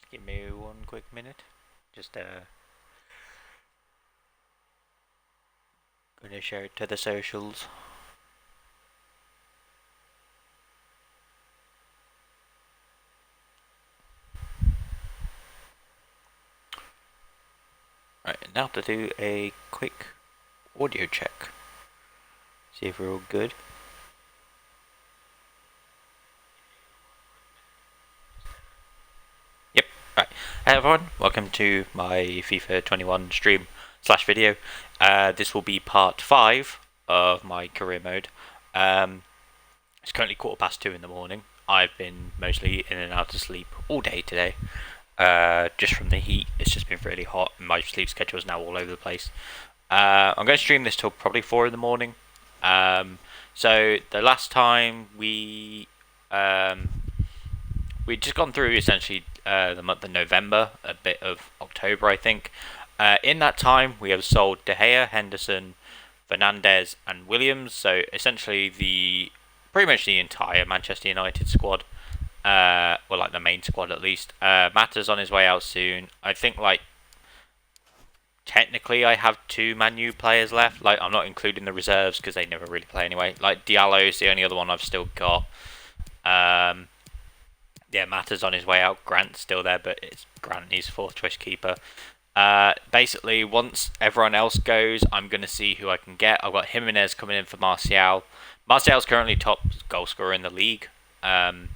Give me one quick minute. Just gonna share it to the socials. Right, now to do a quick audio check. See if we're all good. Yep, right. Hey everyone, welcome to my FIFA 21 stream / video. This will be part 5 of my career mode. It's currently 2:15 in the morning. I've been mostly in and out of sleep all day today. Just from the heat, it's just been really hot and my sleep schedule is now all over the place. I'm going to stream this till probably 4 in the morning. So the last time we'd just gone through essentially the month of November, a bit of October, I think. In that time, we have sold De Gea, Henderson, Fernandes, and Williams. So essentially, pretty much the entire Manchester United squad. Well, like the main squad at least. Mata's on his way out soon. I think technically I have 2 Man U players left. Like, I'm not including the reserves because they never really play anyway. Like, Diallo is the only other one I've still got. Yeah, Mata's on his way out. Grant's still there, but it's Grant. He's 4th choice keeper. Basically, once everyone else goes, I'm going to see who I can get. I've got Jimenez coming in for Martial. Martial's currently top goal scorer in the league. And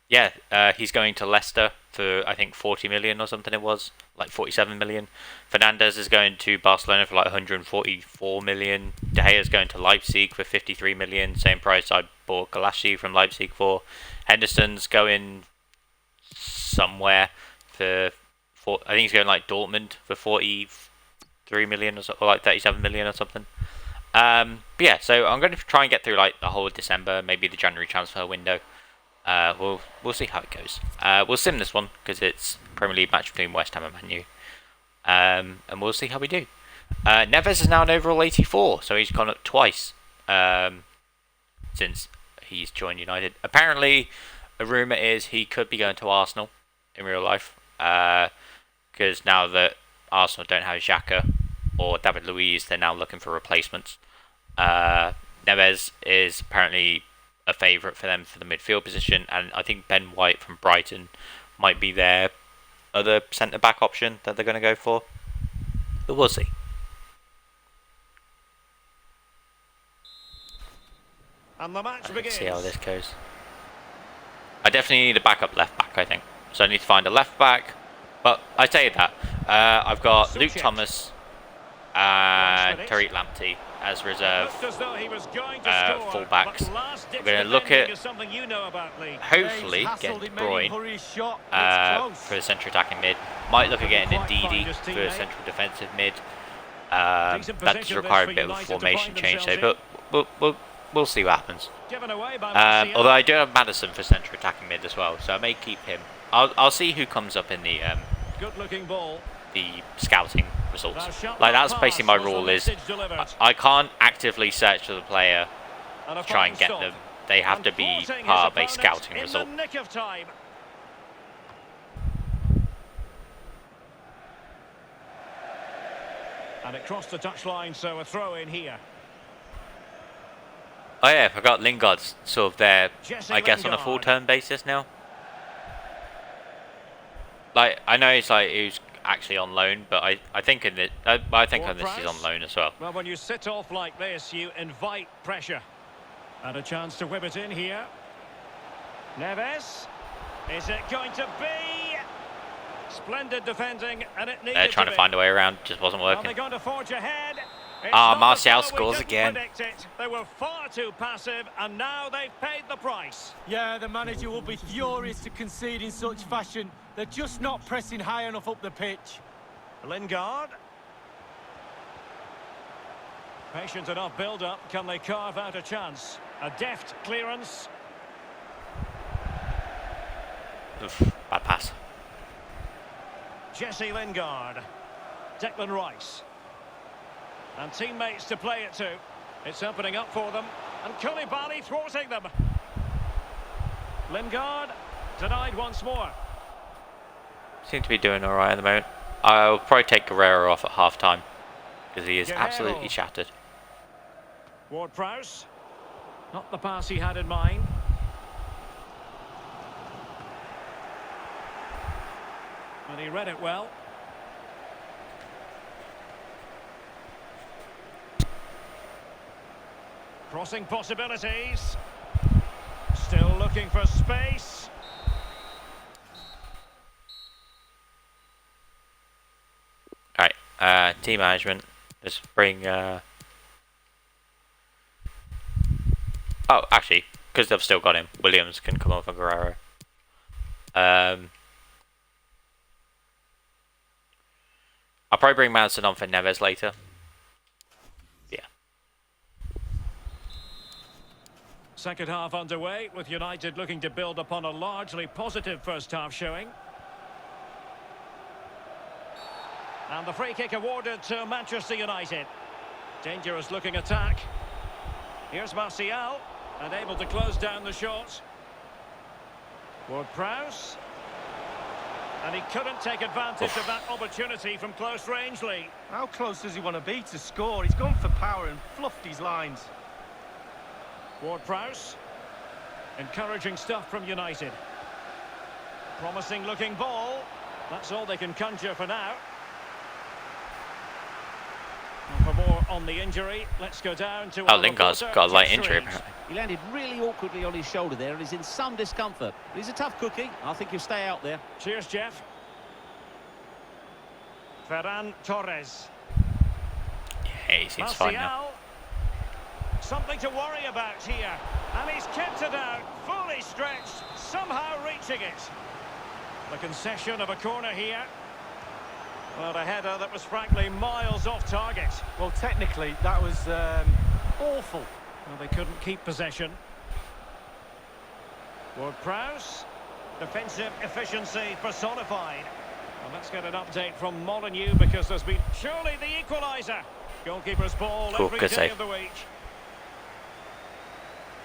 yeah, he's going to Leicester for I think 40 million or something. It was like 47 million. Fernandes is going to Barcelona for like 144 million. De Gea is going to Leipzig for 53 million, same price I bought Galashi from Leipzig for. Henderson's going somewhere I think he's going like Dortmund for 43 million or like 37 million or something. But yeah, so I'm going to try and get through like the whole of December, maybe the January transfer window. We'll see how it goes. We'll sim this one because it's Premier League match between West Ham and Man U, and we'll see how we do. Neves is now an overall 84, so he's gone up twice since he's joined United. Apparently, a rumour is he could be going to Arsenal in real life, because now that Arsenal don't have Xhaka or David Luiz, they're now looking for replacements. Neves is apparently a favourite for them for the midfield position, and I think Ben White from Brighton might be their other centre-back option that they're going to go for. But we'll see. And the match begins. Let's see how this goes. I definitely need a backup left-back, I think. So I need to find a left-back. But I say that. I've got Luke Thomas and Tariq Lamptey as reserve fullbacks. We're going to look at hopefully getting De Bruyne for the central attacking mid. Might look at getting Ndidi for the central defensive mid. That does require a bit of a formation change though, but we'll see what happens. Although I do have Maddison for central attacking mid as well, so I may keep him. I'll see who comes up in the scouting results. Like, that's basically my rule is I can't actively search for the player to try and get them. They have to be part of a scouting result. And it crossed the touchline, so a throw in here. Oh yeah, I got Lingard's sort of there, I guess, on a full-term basis now. Like, I know it's like he was actually on loan, but I think on this he's on loan as well. Well, when you sit off like this, you invite pressure. And a chance to whip it in here. Neves. Is it going to be? Splendid defending, and it needed They're trying to find a way around, just wasn't working. They're going to forge ahead. Martial scores again. They were far too passive, and now they've paid the price. Yeah, the manager will be furious to concede in such fashion. They're just not pressing high enough up the pitch. Lingard. Patient enough build-up. Can they carve out a chance? A deft clearance. Oof, bad pass. Jesse Lingard. Declan Rice. And teammates to play it to. It's opening up for them. And Koulibaly thwarting them. Lingard. Denied once more. Seem to be doing alright at the moment. I'll probably take Guerrero off at half time because he is Guerrero. absolutely shattered. Ward-Prowse. Not the pass he had in mind. And he read it well. Crossing possibilities. Still looking for space. Alright, team management. Let's bring oh, actually, because they've still got him, Williams can come on for Guerrero. I'll probably bring Madison on for Neves later. Yeah. Second half underway, with United looking to build upon a largely positive first half showing. And the free kick awarded to Manchester United. Dangerous looking attack. Here's Martial, and able to close down the shot. Ward-Prowse. And he couldn't take advantage of that opportunity from close range, Lee. How close does he want to be to score? He's gone for power and fluffed his lines. Ward-Prowse. Encouraging stuff from United. Promising looking ball. That's all they can conjure for now. And for more on the injury, let's go down to our Lingard's reporter, got a light Jeff injury Reeves. apparently. He landed really awkwardly on his shoulder there and is in some discomfort. But he's a tough cookie. I think he'll stay out there. Cheers, Jeff. Ferran Torres. Yeah, he seems fine now. Martial. Something to worry about here. And he's kept it out, fully stretched, somehow reaching it. The concession of a corner here. Well, a header that was frankly miles off target. Well, technically, that was awful. Well, they couldn't keep possession. Ward-Prowse. Defensive efficiency personified. Well, let's get an update from Molineux because there's been surely the equaliser. Goalkeeper's ball Cool, every good day save. of the week.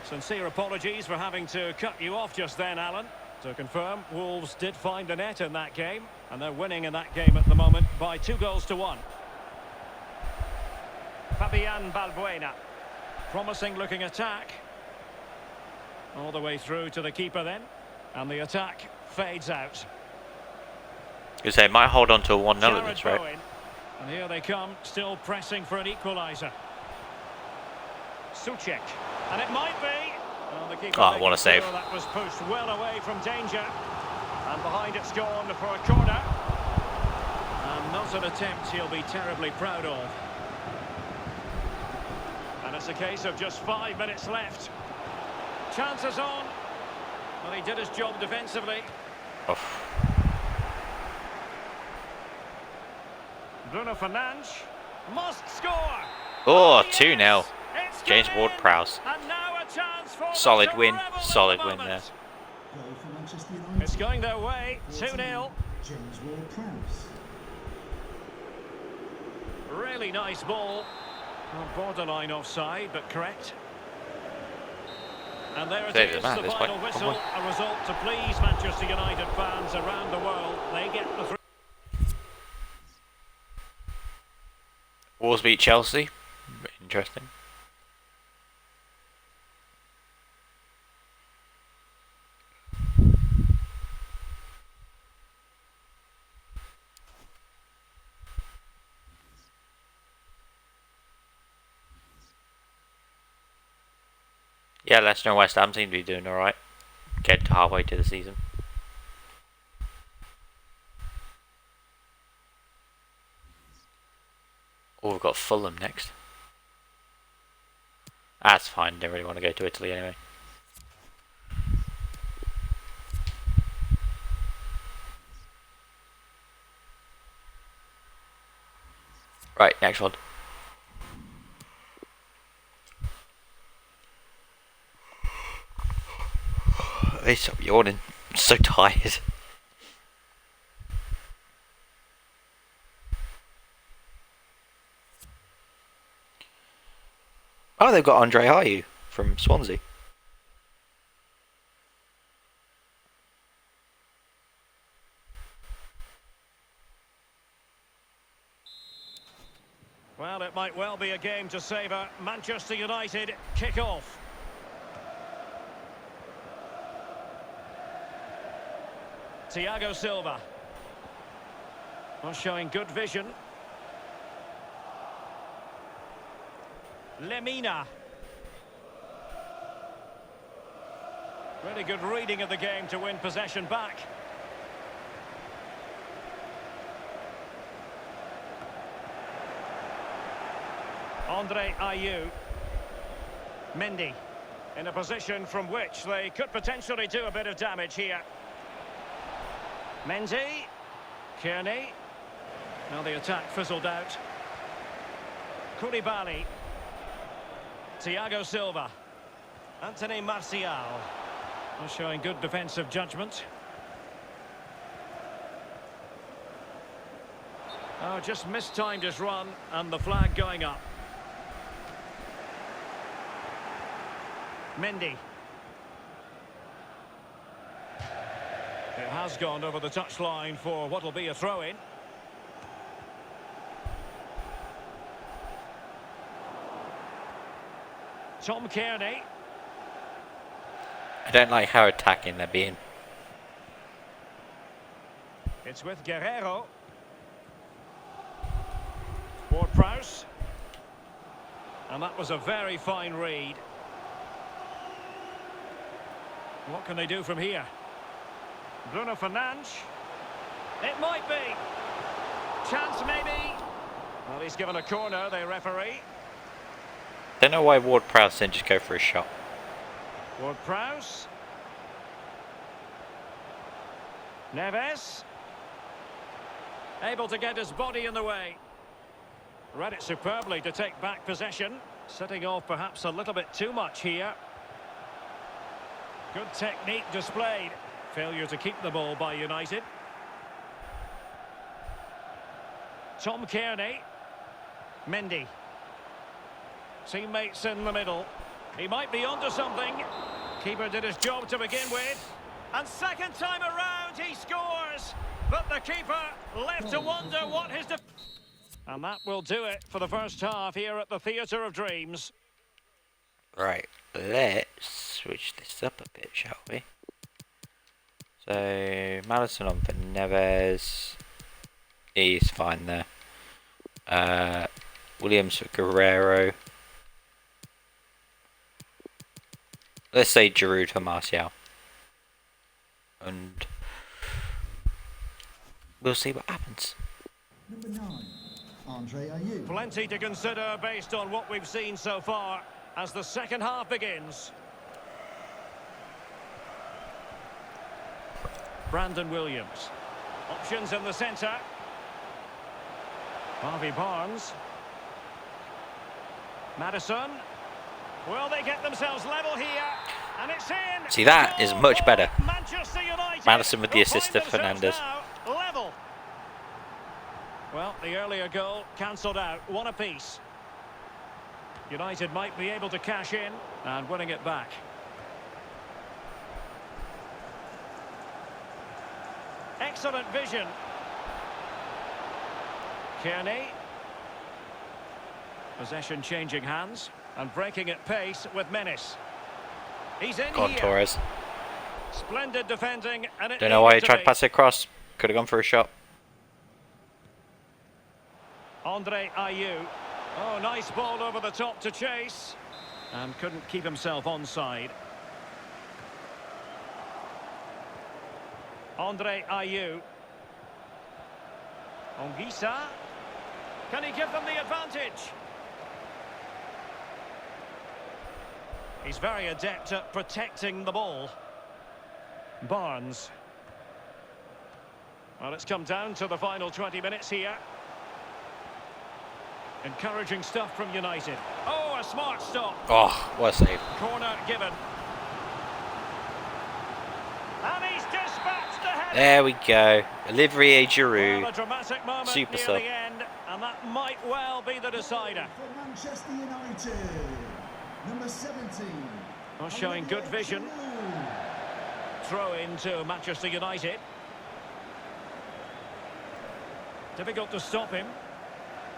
Sincere apologies for having to cut you off just then, Alan. To confirm, Wolves did find the net in that game, and they're winning in that game at the moment by 2-1. Fabian Balbuena. Promising looking attack. All the way through to the keeper then. And the attack fades out. You say might hold on to a 1-0 at Jared this rate. Bowen. And here they come, still pressing for an equaliser. Souček. And it might be. Well, the keeper Oh, what a save. that was pushed well away from danger. And behind it's gone for a corner. And not an attempt he'll be terribly proud of. And it's a case of just 5 minutes left. Chances on. Well, he did his job defensively. Oof. Bruno Fernandes must score. Oh, Yes! 2-0. It's James gone in. Ward-Prowse. And now a chance for Solid them to win. revel in Solid the win there. moment. Goal for Manchester United. It's going their way, 2-0. James Ward-Prowse. Really nice ball. Well, borderline offside, but correct. And there it Save is, the man the at this final point. whistle. A result to please Manchester United fans around the world. They get the three. Wolves beat Chelsea. Interesting. Yeah, Leicester and West Ham seem to be doing alright. Getting to halfway to the season. Oh, we've got Fulham next. That's fine, don't really want to go to Italy anyway. Right, next one. Hey, stop yawning. I'm so tired. Oh, they've got Andre Ayew from Swansea. Well, it might well be a game to savour. Manchester United kick off. Thiago Silva. Well, showing good vision. Lemina. Really good reading of the game to win possession back. Andre Ayew. Mendy. In a position from which they could potentially do a bit of damage here. Mendy. Kearney. Now the attack fizzled out. Koulibaly. Thiago Silva. Anthony Martial. Showing good defensive judgment. Oh, just mistimed his run and the flag going up. Mendy. It has gone over the touchline for what will be a throw-in. Tom Kearney. I don't like how attacking they're being. It's with Guerrero. Ward-Prowse. And that was a very fine read. What can they do from here? Bruno Fernandes. It might be. Chance maybe. Well, he's given a corner, the referee. Don't know why Ward-Prowse didn't just go for a shot. Ward-Prowse. Neves. Able to get his body in the way. Read it superbly to take back possession. Setting off perhaps a little bit too much here. Good technique displayed. Failure to keep the ball by United. Tom Kearney. Mendy. Teammates in the middle. He might be onto something. Keeper did his job to begin with. And second time around he scores. But the keeper left to wonder what his... And that will do it for the first half here at the Theatre of Dreams. Right, let's switch this up a bit, shall we? So, Madison on for Neves. He's fine there. Williams for Guerrero. Let's say Giroud for Martial. And we'll see what happens. Number 9, Andre Ayew. Plenty to consider based on what we've seen so far as the second half begins. Brandon Williams. Options in the centre. Harvey Barnes. Madison. Will they get themselves level here? And it's in. See, that is much better. Manchester United. Madison with the assist to Fernandes. Level. Well, the earlier goal cancelled out. One apiece. United might be able to cash in and winning it back. Excellent vision. Kearney. Possession changing hands and breaking at pace with menace. He's in Go on, here. Torres. Splendid defending, and it Don't know why he needed tried be. to pass it across. Could have gone for a shot. Andre Ayew. Oh, nice ball over the top to chase. And couldn't keep himself onside. Andre Ayew. Ongisa. Can he give them the advantage? He's very adept at protecting the ball. Barnes. Well, it's come down to the final 20 minutes here. Encouraging stuff from United. Oh, a smart stop. Oh, what a save. Corner given. And he's dispatched the header. There we go. Olivier Well, Giroud. a dramatic moment Super near sub. the end, and that might well be the decider. For Manchester United, number 17. Well, showing good vision. Throw into Manchester United. Difficult to stop him.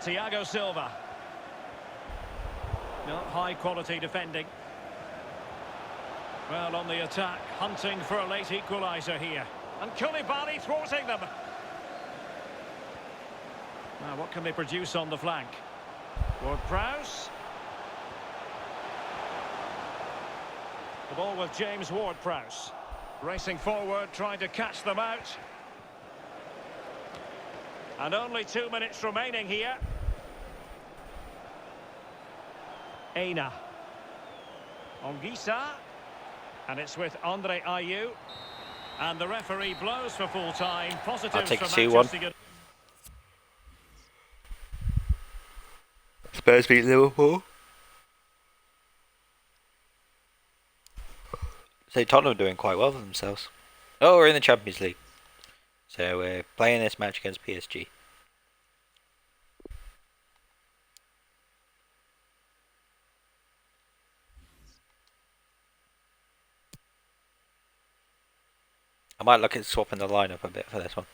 Thiago Silva. Not high quality defending. Well, on the attack, hunting for a late equaliser here. And Koulibaly thwarting them. Now, what can they produce on the flank? Ward-Prowse. The ball with James Ward-Prowse. Racing forward, trying to catch them out. And only 2 minutes remaining here. Aina. Ongisa. And it's with Andre Ayew. And the referee blows for full time. Positives I'll take for 2-1. Manchester United. Spurs beat Liverpool. So Tottenham are doing quite well for themselves. Oh, we're in the Champions League. So we're playing this match against PSG. I might look at swapping the lineup a bit for this one.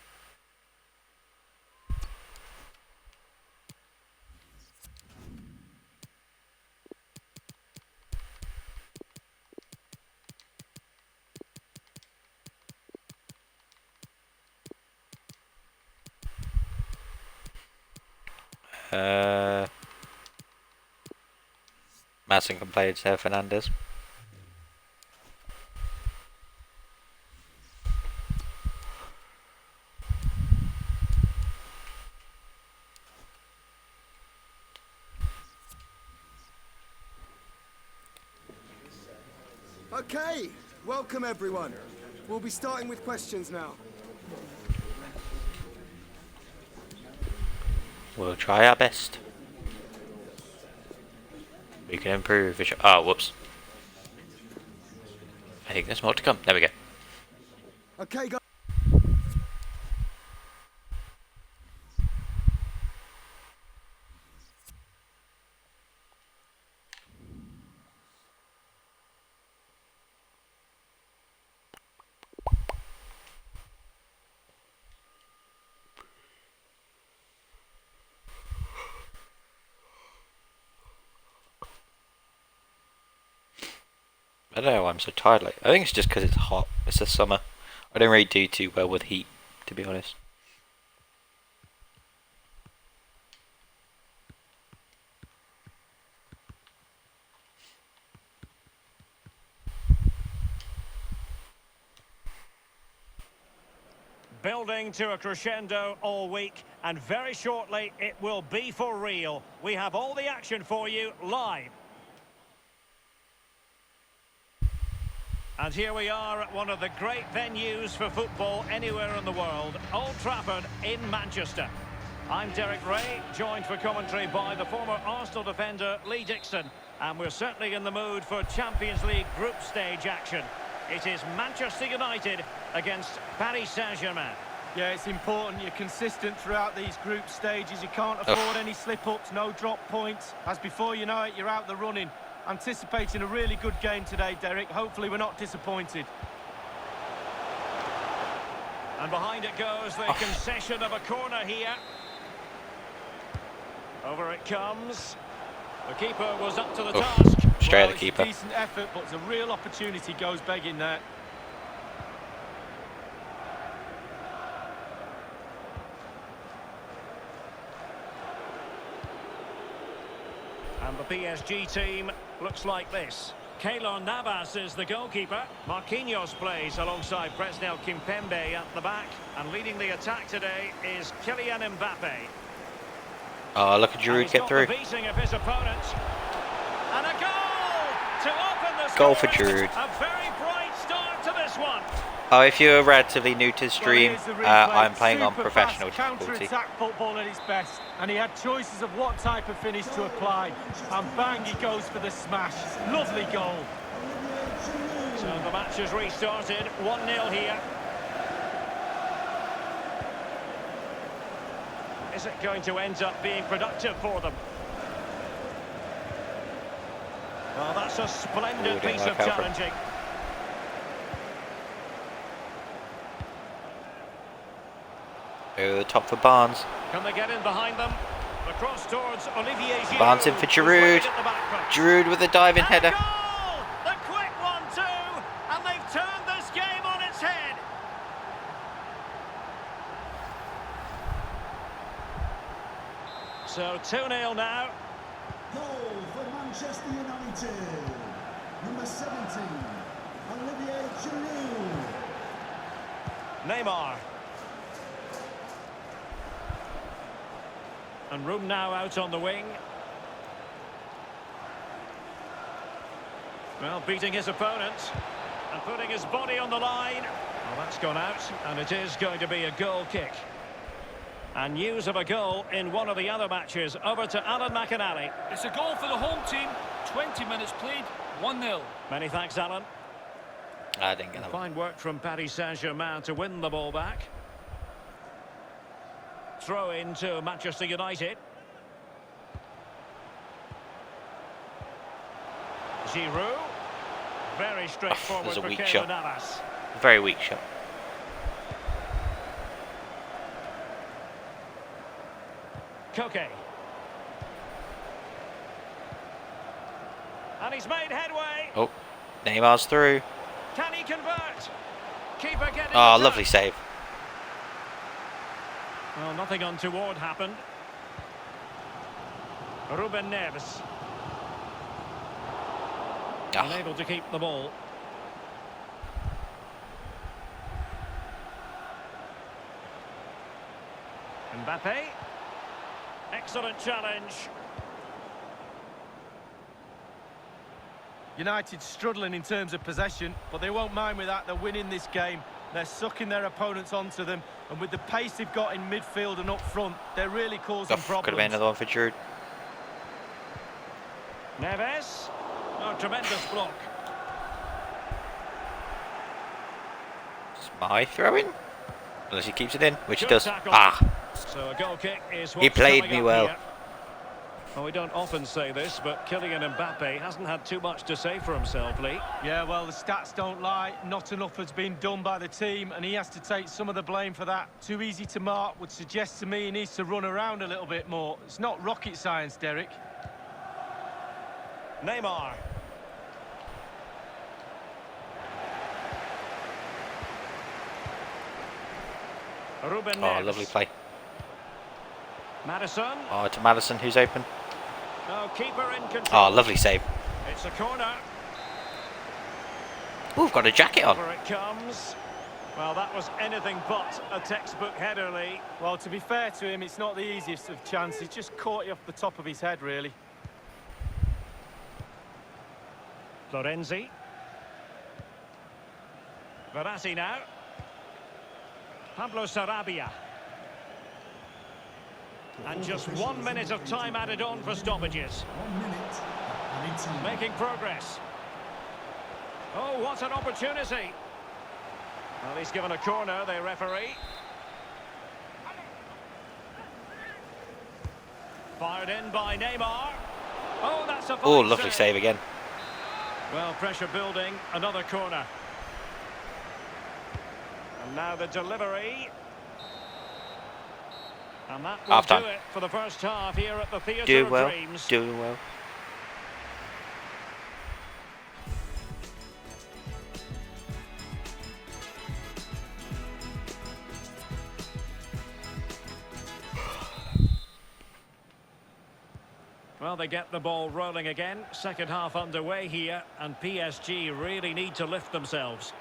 Madison can play instead of Fernandes. Okay, welcome everyone. We'll be starting with questions now. We'll try our best. We can improve. Oh, whoops. I think there's more to come. There we go. Okay, guys. I don't know why I'm so tired. Like, I think it's just because it's hot. It's the summer. I don't really do too well with heat, to be honest. Building to a crescendo all week, and very shortly it will be for real. We have all the action for you live. And here we are at one of the great venues for football anywhere in the world, Old Trafford in Manchester. I'm Derek Ray, joined for commentary by the former Arsenal defender Lee Dixon. And we're certainly in the mood for Champions League group stage action. It is Manchester United against Paris Saint-Germain. Yeah, it's important you're consistent throughout these group stages. You can't afford any slip-ups, no drop points. As before you know it, you're out the running. Anticipating a really good game today, Derek. Hopefully we're not disappointed. And behind it goes the concession of a corner here. Over it comes. The keeper was up to the task. Straight at the It's keeper. a decent effort, but it's a real opportunity goes begging there. And the PSG team looks like this. Keylor Navas is the goalkeeper. Marquinhos plays alongside Presnel Kimpembe at the back. And leading the attack today is Kylian Mbappe. Oh, look at Giroud get through. The beating of his opponent. And a goal to open the Goal for scoring. Giroud. A very bright start to this one. Oh, if you're relatively new to the stream, Well, here's the replay. I'm playing on Super professional fast difficulty. counter-attack football at its best, and he had choices of what type of finish to apply, and bang, he goes for the smash. Lovely goal. So the match has restarted. 1-0 here. Is it going to end up being productive for them? Well, that's a splendid Ooh, didn't piece of work out for him. challenging. Over the top for Barnes. Can they get in behind them? Across towards Olivier Giroud. Barnes in for Giroud. Giroud with a diving And a header. goal! The quick one too, and they've turned this game on its head. So 2-0 now. Goal for Manchester United. Number 17, Olivier Giroud. Neymar. And room now out on the wing. Well, beating his opponent and putting his body on the line. Well, that's gone out, and it is going to be a goal kick. And news of a goal in one of the other matches. Over to Alan McInally. It's a goal for the home team. 20 minutes played, 1-0. Many thanks, Alan. I didn't get that one. Fine work from Paris Saint-Germain to win the ball back. Throw in to Manchester United. Giroud. Very straightforward there's a for weak Keylor shot. Navas. Very weak shot. Koke. And he's made headway. Oh, Neymar's through. Can he convert? Keeper getting Oh, the lovely touch. save. Well, nothing untoward happened. Ruben Neves. Ah. Unable to keep the ball. Mbappe. Excellent challenge. United struggling in terms of possession, but they won't mind with that. They're winning this game. They're sucking their opponents onto them, and with the pace they've got in midfield and up front, they're really causing problems. Could have been another one for Giroud. Neves. Oh, tremendous block. It's my throw-in. Unless he keeps it in, which he Good does. tackle. Ah, So a goal kick is he what's played coming me up well. here. Well, we don't often say this, but Kylian Mbappe hasn't had too much to say for himself, Lee. Yeah, well, the stats don't lie. Not enough has been done by the team, and he has to take some of the blame for that. Too easy to mark would suggest to me he needs to run around a little bit more. It's not rocket science, Derek. Neymar. Ruben Oh, Neves. lovely play. Madison. Oh, to Madison, who's open. Oh, keeper in control. Oh, lovely save. It's a corner. Ooh, got a jacket on. Over it comes. Well, that was anything but a textbook header, Lee. Well, to be fair to him, it's not the easiest of chances. He's just caught you off the top of his head, really. Florenzi. Verratti now. Pablo Sarabia. And just 1 minute of time added on for stoppages. 1 minute. Added time. Making progress. Oh, what an opportunity. Well, he's given a corner, the referee. Fired in by Neymar. Oh, that's a fine Oh, lovely save again. Well, pressure building, another corner. And now the delivery. And that will Half-time. do it for the first half here at the Theatre Doing of well. Dreams. Doing well. Well, they get the ball rolling again. Second half underway here, and PSG really need to lift themselves.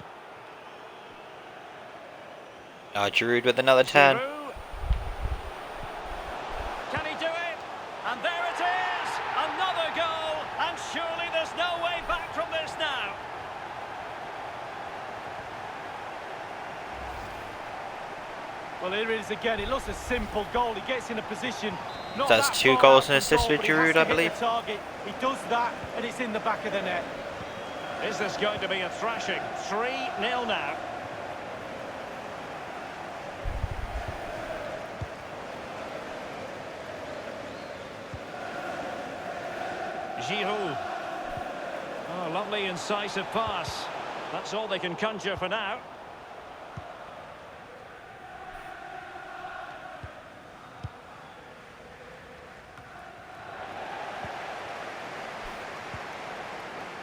Giroud with another turn. Giroud. Can he do it? And there it is! Another goal! And surely there's no way back from this now. Well, here it is again. It looks a simple goal. He gets in a position. Not That's that 2 far goals out and from assists goal, for but he has Giroud, to I hit the believe. target. He does that, and it's in the back of the net. Is this going to be a thrashing? 3-0 now. Giroud. Oh, lovely incisive pass. That's all they can conjure for now.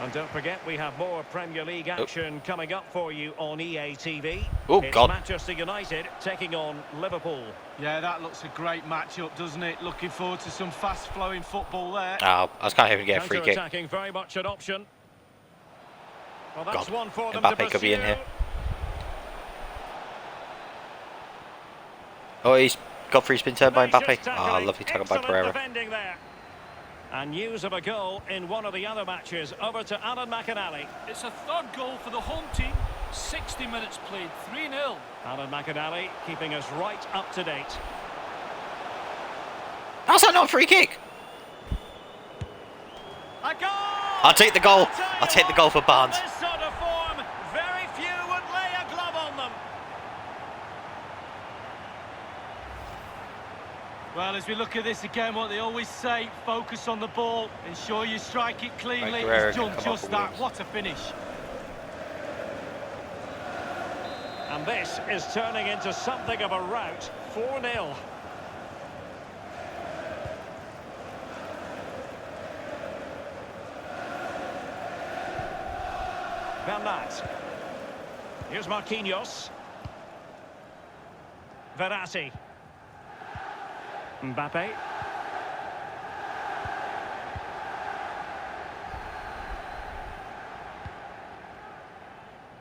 And don't forget, we have more Premier League action coming up for you on EA TV. Oh, It's God. Manchester United taking on Liverpool. Yeah, that looks a great matchup, doesn't it? Looking forward to some fast-flowing football there. Oh, I was kind of hoping to get a free kick. Counter-attacking, very much an option. Well, that's God, one for them to Mbappe could be in pursue. here. Oh, he's got free spin turned by Mbappe. Vicious Oh, tackling. lovely tackle by Excellent Pereira. defending there. And news of a goal in one of the other matches. Over to Alan McInally. It's a third goal for the home team. 60 minutes played, 3-0. Alan McInally keeping us right up to date. How's that not a free kick? A goal! I'll take the goal. I'll take the goal for Barnes. This sort of form, very few would lay a glove on them. Well, as we look at this again, what they always say, focus on the ball, ensure you strike it cleanly. Right, Guerrero He's done can come just off that. Williams. What a finish. And this is turning into something of a rout. 4-0. Bernat. Here's Marquinhos. Verratti. Mbappe.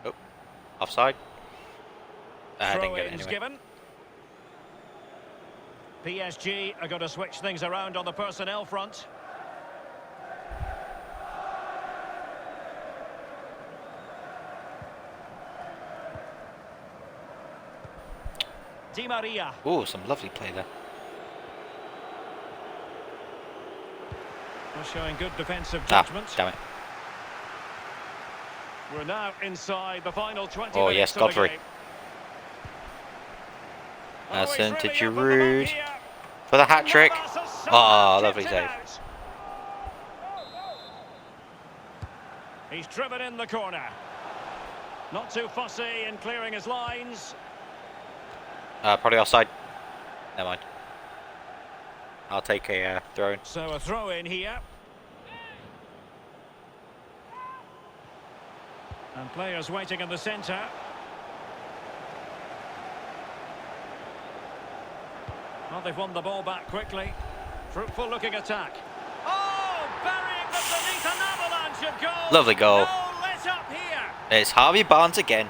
Oh, offside. I didn't get it Throw-ins anyway. given. PSG are going to switch things around on the personnel front. Di Maria. Oh, some lovely play there. We're showing good defensive Ah, judgment. damn it. We're now inside the final 20 Oh, minutes yes, of the Godfrey. game. That's he's into really up on the mark Giroud here. for the hat trick. Navas has Oh, somehow lovely tipped it save. out. He's driven in the corner. Not too fussy in clearing his lines. Probably offside. Never mind. I'll take a throw in. So a throw in here. And players waiting in the centre. Well, they've won the ball back quickly. Fruitful looking attack. Oh, burying them beneath an avalanche of goals. Lovely goal. No let up here. It's Harvey Barnes again.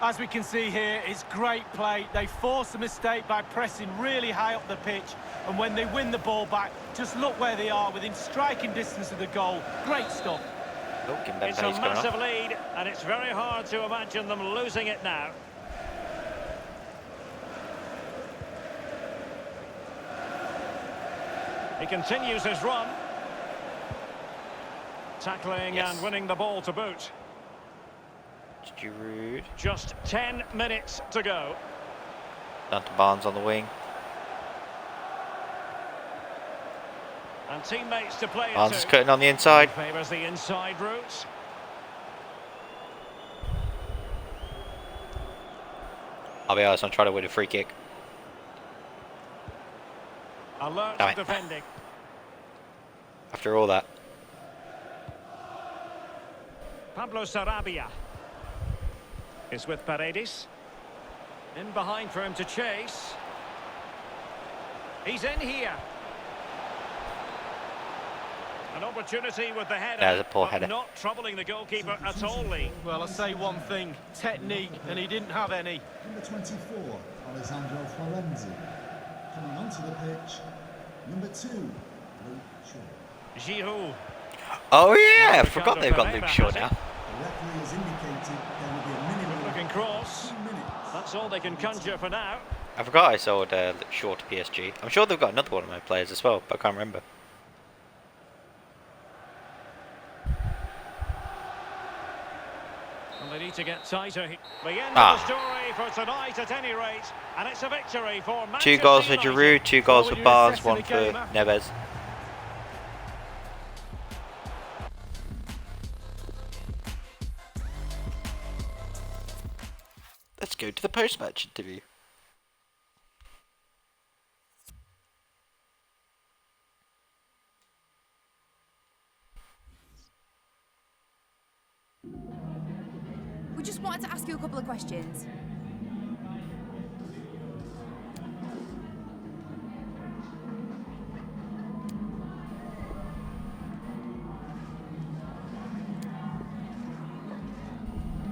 As we can see here, it's great play. They force a mistake by pressing really high up the pitch. And when they win the ball back, just look where they are, within striking distance of the goal. Great stuff. Oh, It's a Kimpembe's going massive off. lead, and it's very hard to imagine them losing it now. He continues his run. Tackling Yes. and winning the ball to boot. Giroud. Just 10 minutes to go. Down to Barnes on the wing. And teammates to play Barnes it is to. cutting on the inside. Favours the inside route. I'll be honest, I'm trying to win a free kick. Alert Damn it. defending. After all that. Pablo Sarabia is with Paredes. In behind for him to chase. He's in here. An opportunity with the header. There's a poor but header. Not troubling the goalkeeper at all, Lee. Well, I say one thing, technique, and he didn't have any. Number 24, Alessandro Florenzi. Coming onto the pitch, number 2, Luke Shaw. Giroud. Oh yeah, I Ricardo forgot they've got Pereira Luke Shaw has it. now. The referee has indicated there will be a minimum Looking cross. 2 minutes. That's all they can conjure for now. I forgot I sold Luke Shaw to PSG. I'm sure they've got another one of my players as well, but I can't remember. And they need to get tighter. The end Ah. of the story for tonight at any rate. And it's a victory for Manchester 2 goals for United. Giroud, 2 goals Well, for when you're Barnes, assessing 1 a for game after- Neves. Let's go to the post-match interview. just wanted to ask you a couple of questions.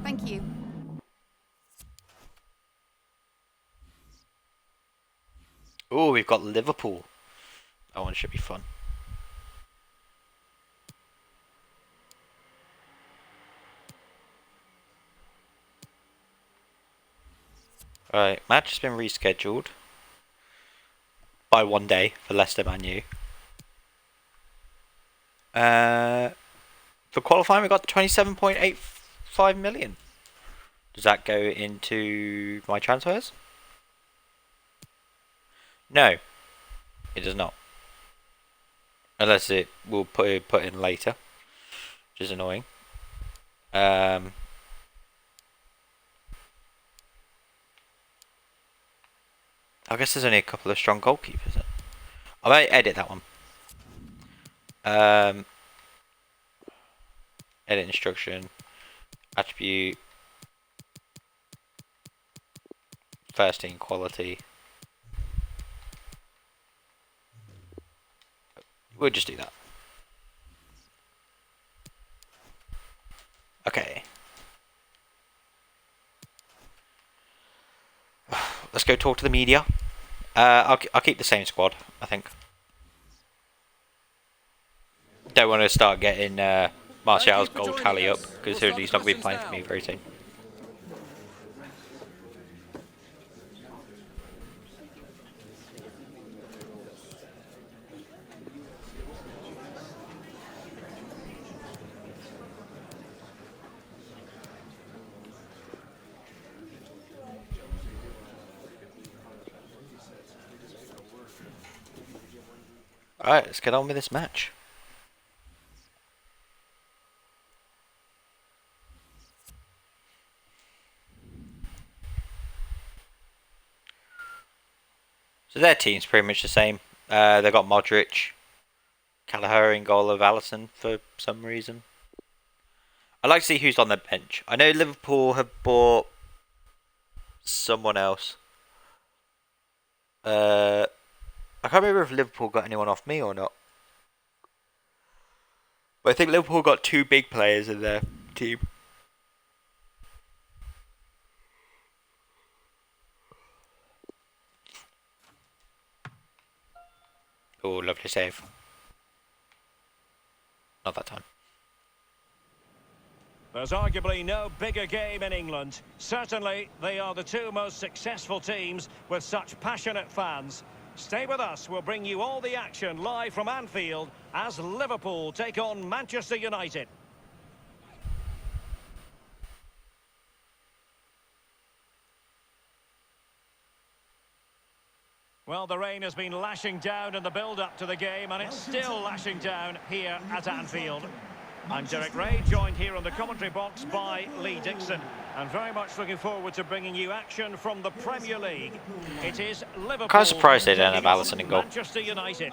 Thank you. Oh, we've got Liverpool. That one should be fun. Right, match has been rescheduled by 1 day for Leicester Man U. For qualifying, we got 27.85 million. Does that go into my transfers? No, it does not. Unless it will put in later, which is annoying. I guess there's only a couple of strong goalkeepers. I might edit that one. Edit instruction, attribute, first team quality. We'll just do that. Okay. Let's go talk to the media. I'll keep the same squad, I think. Don't want to start getting Martial's goal tally up, because he's not going to be playing for me very soon. Alright, let's get on with this match. So their team's pretty much the same. They've got Modric, Callagher in goal of Alisson for some reason. I'd like to see who's on the bench. I know Liverpool have bought someone else. I can't remember if Liverpool got anyone off me or not. But I think Liverpool got 2 big players in their team. Oh, lovely save. Not that time. There's arguably no bigger game in England. Certainly, they are the 2 most successful teams with such passionate fans. Stay with us, we'll bring you all the action live from Anfield as Liverpool take on Manchester United. Well, the rain has been lashing down in the build-up to the game, and it's still lashing down here at Anfield. I'm Derek Ray, joined here on the commentary box by Lee Dixon, and very much looking forward to bringing you action from the Premier League. It is Liverpool. Kind of surprised they don't have Alisson in goal. Manchester United.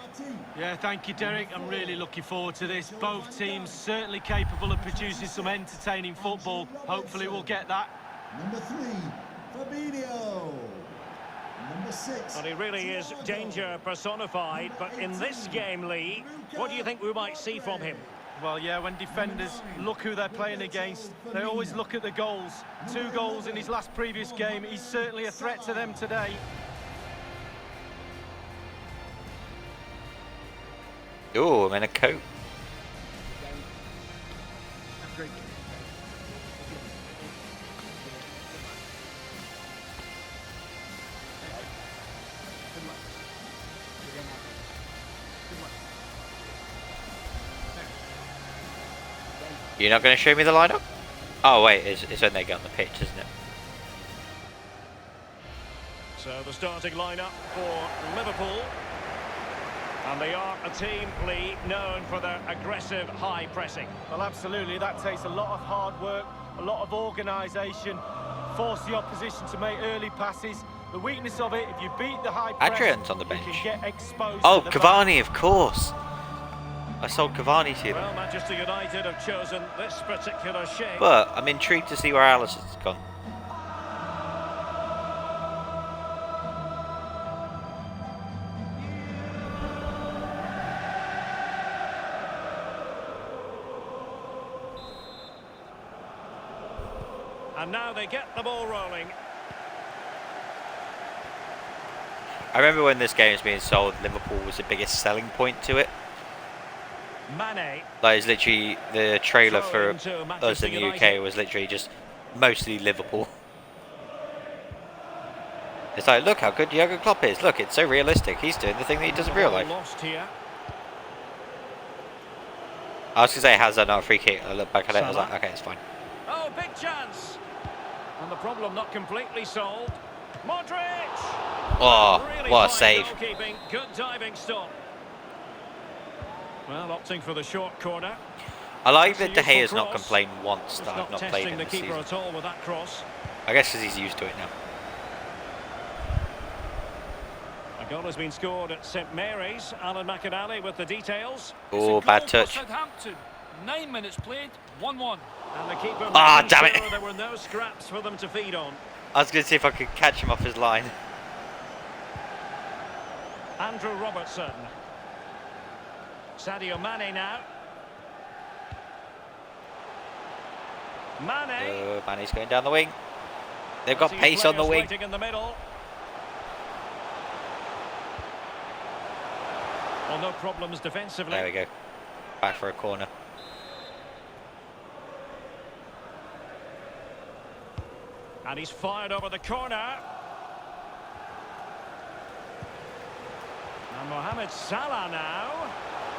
Yeah, thank you, Derek. I'm really looking forward to this. Both teams certainly capable of producing some entertaining football. Hopefully we'll get that. Number 3, Fabinho. Number 6. Well, he really is danger personified, but in this game, Lee, what do you think we might see from him? Well, yeah, when defenders look who they're playing against, they always look at the goals. 2 goals in his last previous game. He's certainly a threat to them today. Oh, I'm in a coat. You're not going to show me the lineup? Oh wait, it's when they get on the pitch, isn't it? So the starting lineup for Liverpool. And they are a team, Lee, known for their aggressive high pressing. Well, absolutely. That takes a lot of hard work, a lot of organisation, force the opposition to make early passes. The weakness of it, if you beat the high press, Adrian's on the bench. you can get exposed. Oh, Cavani, of course. I sold Cavani to them. Well, Manchester United have chosen this particular shape. But I'm intrigued to see where Alisson's gone. And now they get the ball rolling. I remember when this game was being sold, Liverpool was the biggest selling point to it. Mane. Like, it's literally the trailer for Throw into us in the Manchester UK was literally just mostly Liverpool. It's like, look how good Jurgen Klopp is. Look, it's so realistic. He's doing the thing that he does in real life. Lost here. I was going to say, how's that not a free kick? I looked back at it, I was like, okay, it's fine. Oh, big chance. And the problem not completely solved. Modric. Oh, Really what a fine save. goalkeeping. Good diving stop. Well, opting for the short corner. I like That's that a De Gea's useful not cross. complained once It's that I've not played testing him the this keeper season. at all with that cross. I guess because he's used to it now. A goal has been scored at St Mary's. Alan McAnally with the details. Oh, It's a bad goal for touch. Southampton. 9 minutes played, 1-1. And the keeper Ah, making damn it. sure there were no scraps for them to feed on. I was going to see if I could catch him off his line. Andrew Robertson. Sadio Mane now. Mane. Mane's going down the wing. They've got Sees pace on the players wing. waiting in the middle. Well, no problems defensively. There we go. Back for a corner. And he's fired over the corner. And Mohamed Salah now.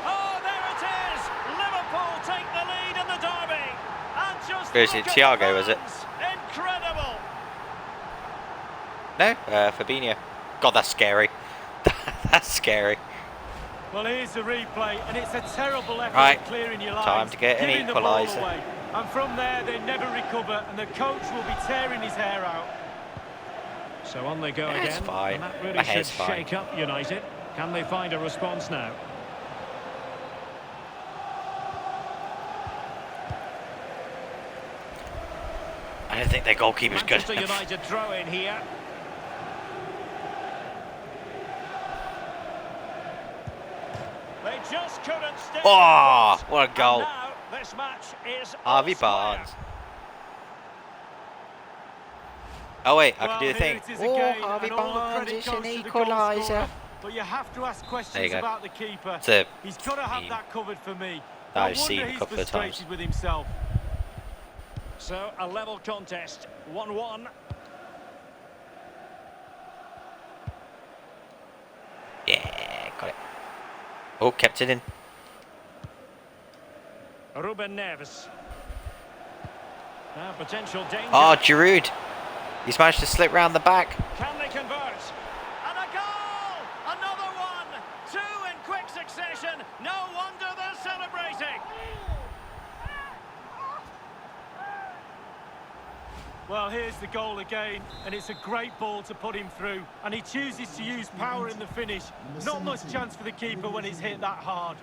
Oh, there it is! Liverpool take the lead in the derby. And just Who is look it? at Thiago, the is it? fans. Incredible! No, Fabinho. God, that's scary. That's scary. Well, here's the replay, and it's a terrible effort Right, at clearing your lines. time to get an giving the ball equaliser. away. And from there, they never recover, and the coach will be tearing his hair out. So on they go It's again. fine. And that My really should hair's fine. shake up United. Can they find a response now? I don't think their goalkeeper's good Manchester enough. United throw in here. They just couldn't stick. Oh, with it. what a goal. And now this match is Harvey all square. Barnes. Oh wait, I Well, can do the here thing. it is Oh, again, Harvey and all the Barnes credit is goes an to the goal equaliser. scorer. But you have to ask There you questions go. about the keeper. It's a He's got to have meme that covered for me. that No I've seen wonder a he's couple of frustrated times. with himself. So a level contest, 1-1. Yeah, got it. Oh, kept it in. Ruben Neves. Now potential danger. Oh, Giroud. He's managed to slip round the back. Can they convert? And a goal! Another one! Two in quick succession. No wonder they're celebrating. Well, here's the goal again, and it's a great ball to put him through. And he chooses to use power in the finish. Not much chance for the keeper when it's hit that hard.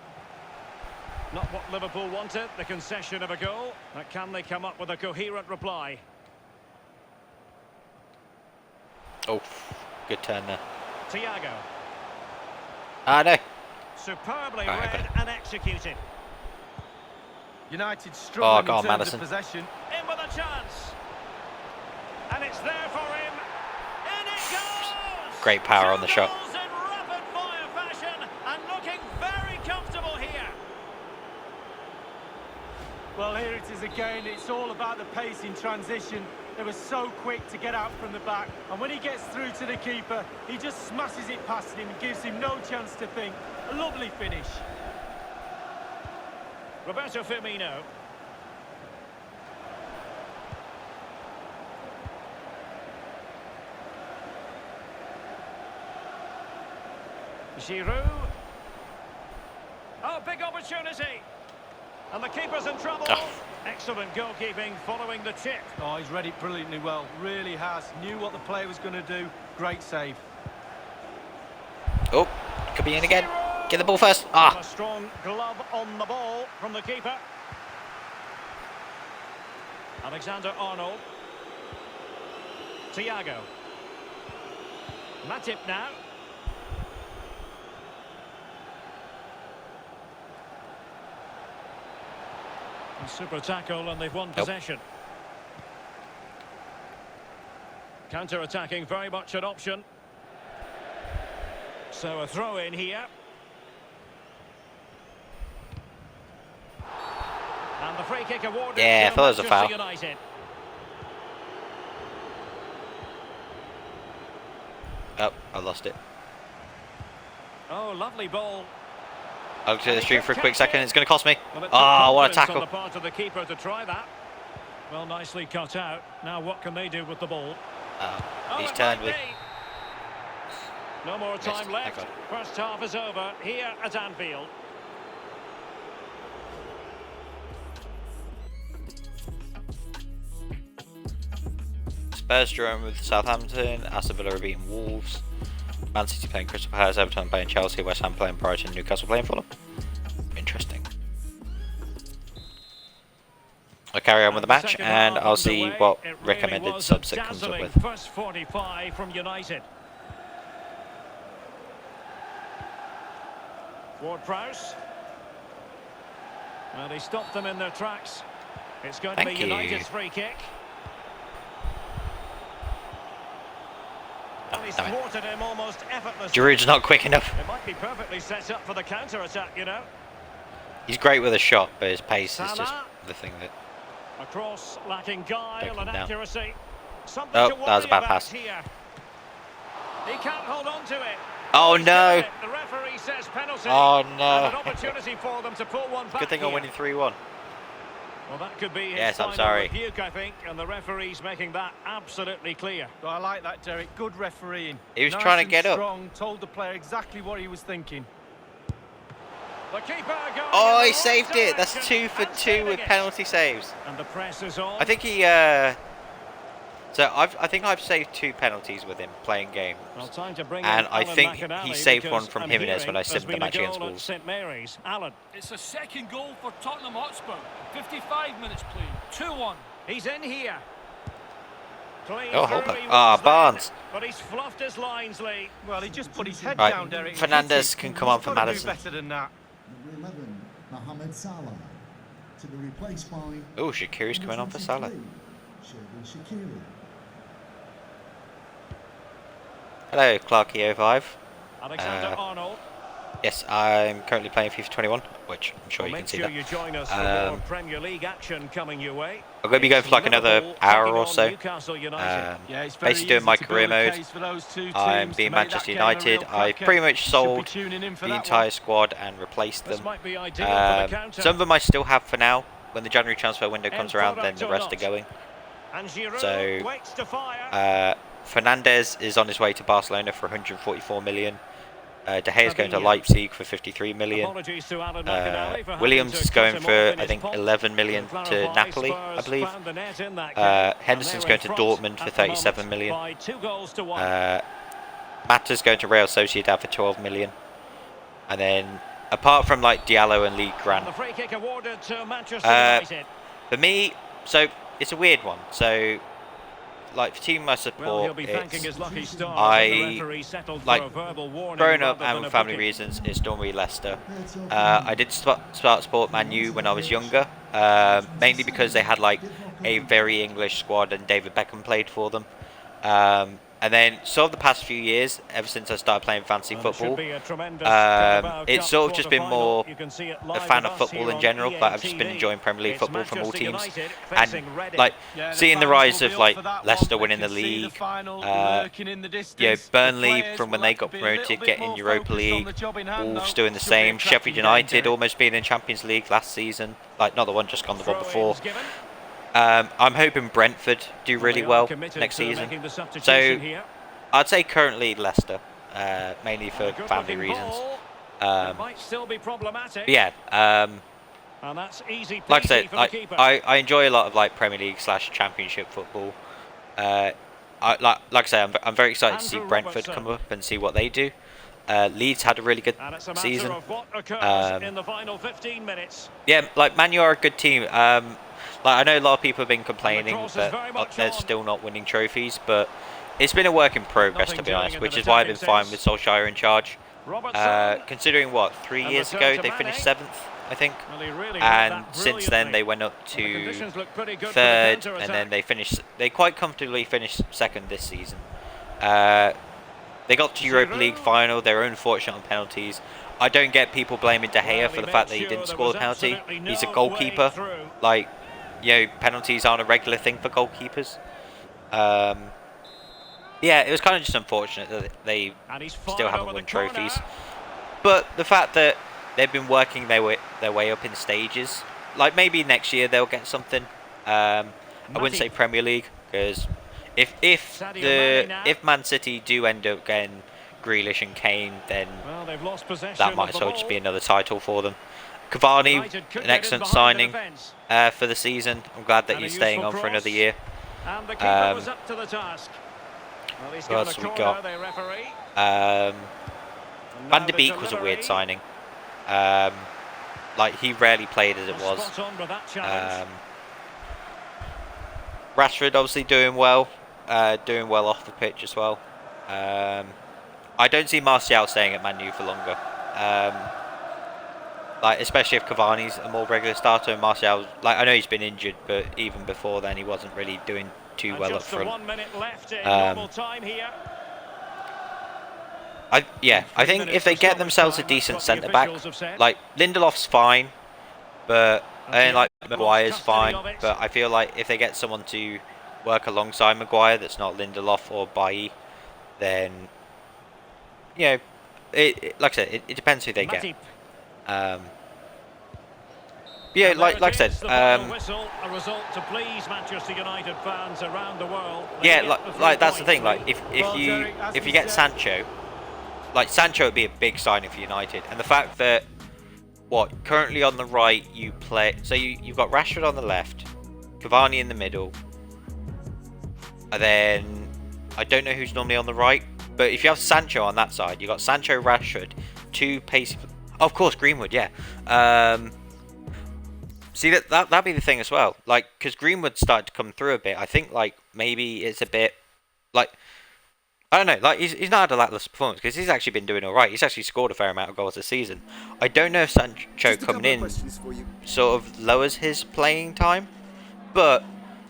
Not what Liverpool wanted, the concession of a goal. But can they come up with a coherent reply? Oh, good turn there. Thiago. Ah, no. Superbly Right, I got read it. and executed. United struggling go on, in terms Maddison. of possession. In with a chance. And it's there for him. In it goes! Great power on the shot. Goals in rapid-fire fashion and looking very comfortable here. Well, here it is again. It's all about the pace in transition. They were so quick to get out from the back. And when he gets through to the keeper, he just smashes it past him and gives him no chance to think. A lovely finish. Roberto Firmino. Giroud. Oh, big opportunity. And the keeper's in trouble. Oh. Excellent goalkeeping following the chip. Oh, he's read it brilliantly well. Really has. Knew what the player was going to do. Great save. Oh, could be in again. Giroud! Get the ball first. A Ah. strong glove on the ball from the keeper. Alexander-Arnold. Thiago. Matip now. A super tackle and they've won possession. Counter-attacking, very much an option. So a throw in here. And the free kick awarded. Yeah, I to thought it was a Manchester foul. United. Oh, I lost it. Oh, lovely ball. I looked at the stream for a quick second. It's going to cost me. Well, it took Oh, what a confidence on tackle. the part of the keeper to try that. Well, nicely cut out. Now what can they do with the ball? Oh, He's it turned might me. be. No more Missed. time Thank left. God. First half is over here at Anfield. Spurs drawing with Southampton, Aston Villa are beating Wolves, Man City playing Crystal Palace, Everton playing Chelsea, West Ham playing Brighton, Newcastle playing Fulham. Interesting. I'll carry on with the match Second and half I'll see underway. what It really recommended was subs a it comes up dazzling with. First 45 from United. Ward-Prowse. Well, he stopped them in their tracks. It's going to be Thank you. United's free kick. Well, he's damn it. thwarted him almost effortlessly. Giroud's not quick enough. It might be perfectly set up for the counter-attack, you know. He's great with a shot, but his pace is just Salah. the thing that... A cross lacking guile Take him and down. accuracy. Something Oh, to that was a worry bad about pass. here. He can't hold on to it. Oh He's no! given it. The referee says penalty. Oh And an no! opportunity for them to pull one back. Good thing I'm here. winning 3-1. Well, that could be his Yes, I'm final sorry. rebuke, I think, and the referee's making that absolutely clear. I like that, Derek. Good refereeing. He was Nice trying to and get up. strong, told the player exactly what he was thinking. The keeper going Oh, in he the saved right it. That's direction 2 for and 2 saving with it. penalty saves. And the press is on. I think he. I think I've saved 2 penalties with him playing games. Well, time to bring And in I Alan think McAnally he saved one because from I'm Jimenez hearing when I there's simmed the been a match against goal at Wolves. St Mary's. Alan, It's a second goal for Tottenham Hotspur. 55 minutes played. 2-1. he's in here. Clean Oh, through hold on. he Ah, was then, Barnes. But he's fluffed his lines, Lee. Well, he just put his head Right, down, Derek. Fernandes can come on for He's gotta do Maddison. better than that. Number 11, Mohamed Salah. To be replaced by... Oh, Shaqiri's coming on for Salah. Shaqiri. Hello, Clarky05. Alexander-Arnold. Yes, I'm currently playing FIFA 21, which I'm sure Well, you can make see sure that. you join us for more Premier League action coming your way. I'm going to be going for like another Liverpool hour taking or on so. Newcastle United. Yeah, it's very Basically doing easy my to career build a mode. case for those two I'm teams being to make that Manchester game a real United. I cracker. pretty much Should be sold tuning in for the that entire one. squad and replaced This them. might be ideal for the counter. Some of them I still have for now. When the January transfer window comes End around, then product the or rest are not. going. And Giroud So, waits to fire. Fernandes is on his way to Barcelona for 144 million. De Gea's going to Leipzig for 53 million. Apologies to Alan McAnally for having Williams to is cut going him for, off in I his think, pot. 11 million to Clarify, Napoli, I Spurs believe. found the net in that game, Henderson's and going they're to in front Dortmund for at the 37 moment million. by 2-1. Mata's going to Real Sociedad for 12 million. And then, apart from like Diallo and Lee Grant, The free kick awarded to Manchester United. for me, so it's a weird one. So, like for team I Well, he'll support, be thanking it's his lucky stars I- when the referee settled like, for a verbal warning growing up rather and than for a family booking. reasons, it's normally Leicester. I did start support Man U when I was younger, mainly because they had like a very English squad and David Beckham played for them. And then sort of the past few years, ever since I started playing fantasy Well, it should football, be a tremendous Carabao it's Cup sort of just been quarter-final. more You can see it a live fan with of us football here in on general. EA Like I've just been TV. enjoying Premier League It's football from all Manchester teams, United and facing Reading. like Yeah, the seeing the fans rise will of be up like for that Leicester one. winning They the can see league, final lurking in the distance. yeah, The Burnley players from when will they have to got be a little promoted bit getting more Europa focused on League, the job in hand, Wolves though. doing the Should be a same, cracking Sheffield game, United Derek. almost being in Champions League last season, like not the one just gone, the one before. Throw-ins given. I'm hoping Brentford do really They are well committed next to season. making the So substitution here. I'd say currently Leicester, mainly for Good family looking reasons. ball. It might still be problematic. But yeah, And that's easy like I peasy said, for the keeper. I enjoy a lot of like Premier League / Championship football. Like I say, I'm very excited to see Andrew Brentford Robertson. come up and see what they do. Leeds had a really good And it's a matter season. of what occurs in the final 15 minutes. Yeah, like Man U are a good team. Like I know a lot of people have been complaining cross is that very much they're on. still not winning trophies, but it's been a work in progress, to be doing honest, in which an is why I've been attacking fine sense. with Solskjaer in charge. Robertson. Considering what, 3 And years return ago to they Mane. finished 7th, I think, Well, he really read and that since then they brilliantly. went up And the to conditions look pretty good for the 3rd, counter-attack. and then they quite comfortably finished 2nd this season. They got to Europa League final. They were unfortunate on penalties. I don't get people blaming De Gea Well, for he the fact that made he didn't sure score the there was penalty. absolutely He's a no goalkeeper. way through. Like, you know, penalties aren't a regular thing for goalkeepers. Yeah, it was kind of just unfortunate that they And he's still fired haven't over won the corner. trophies. But the fact that they've been working their way up in stages, like maybe next year they'll get something. I wouldn't say Premier League, because if Man City do end up getting Grealish and Kane, then Well, they've lost possession that might of as the well just be ball. another title for them. Cavani, United could an get in excellent behind signing the defence. for the season. I'm glad that And a he's staying on useful for another cross. year. And the keeper was up to the task. Well, he's Who given else a have we corner, got? the referee. Um, And Van now de the Beek was a weird delivery. signing. Like he rarely played as it was. Spot on with that challenge. Rashford obviously doing well off the pitch as well. I don't see Martial staying at Man U for longer. Like especially if Cavani's a more regular starter and Martial, like I know he's been injured, but even before then he wasn't really doing too And well up just the front. 1 minute left in normal time here. I think if they get themselves a decent centre back, like Lindelof's fine, but and like Maguire's fine, but I feel like if they get someone to work alongside Maguire that's not Lindelof or Bailly, then you know, like I said, it depends who they get. Yeah, like I said, A result to please Manchester United fans around the world. yeah, like that's the thing. Like if you get Sancho, like Sancho would be a big signing for United, and the fact that currently on the right you play, so you've got Rashford on the left, Cavani in the middle, and then I don't know who's normally on the right, but if you have Sancho on that side, you've got Sancho, Rashford, two pacey, of course Greenwood, yeah. See that'd be the thing as well, like because Greenwood started to come through a bit. I think like maybe it's a bit like. I don't know, like he's not had a lackluster performance because he's actually been doing all right. He's actually scored a fair amount of goals this season. I don't know if Sancho coming in sort of lowers his playing time, but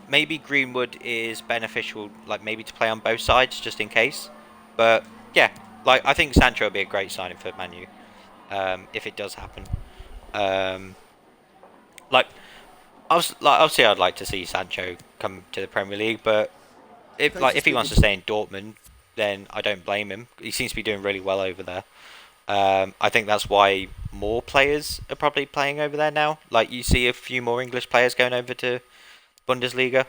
maybe Greenwood is beneficial, like maybe to play on both sides just in case. But yeah, like I think Sancho would be a great signing for Man U if it does happen. Like obviously I'd like to see Sancho come to the Premier League, but if he wants to stay in Dortmund, then I don't blame him. He seems to be doing really well over there. I think that's why more players are probably playing over there now. Like you see a few more English players going over to Bundesliga.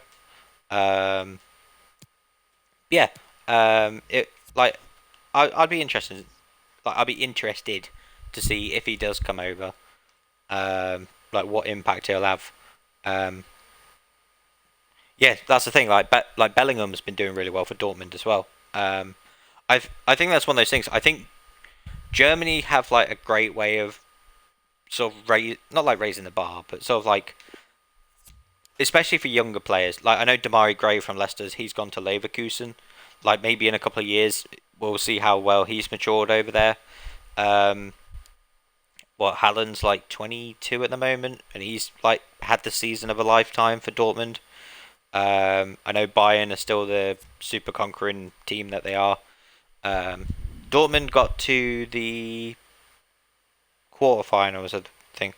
I'd be interested. Like I'd be interested to see if he does come over. Like what impact he'll have. Yeah, that's the thing. Like Bellingham's been doing really well for Dortmund as well. I think that's one of those things. I think Germany have like a great way of sort of not like raising the bar, but sort of like, especially for younger players. Like I know Damari Gray from Leicester's, he's gone to Leverkusen. Like maybe in a couple of years we'll see how well he's matured over there. Haaland's like 22 at the moment, and he's like had the season of a lifetime for Dortmund. I know Bayern are still the super conquering team that they are. Dortmund got to the quarterfinals, I think.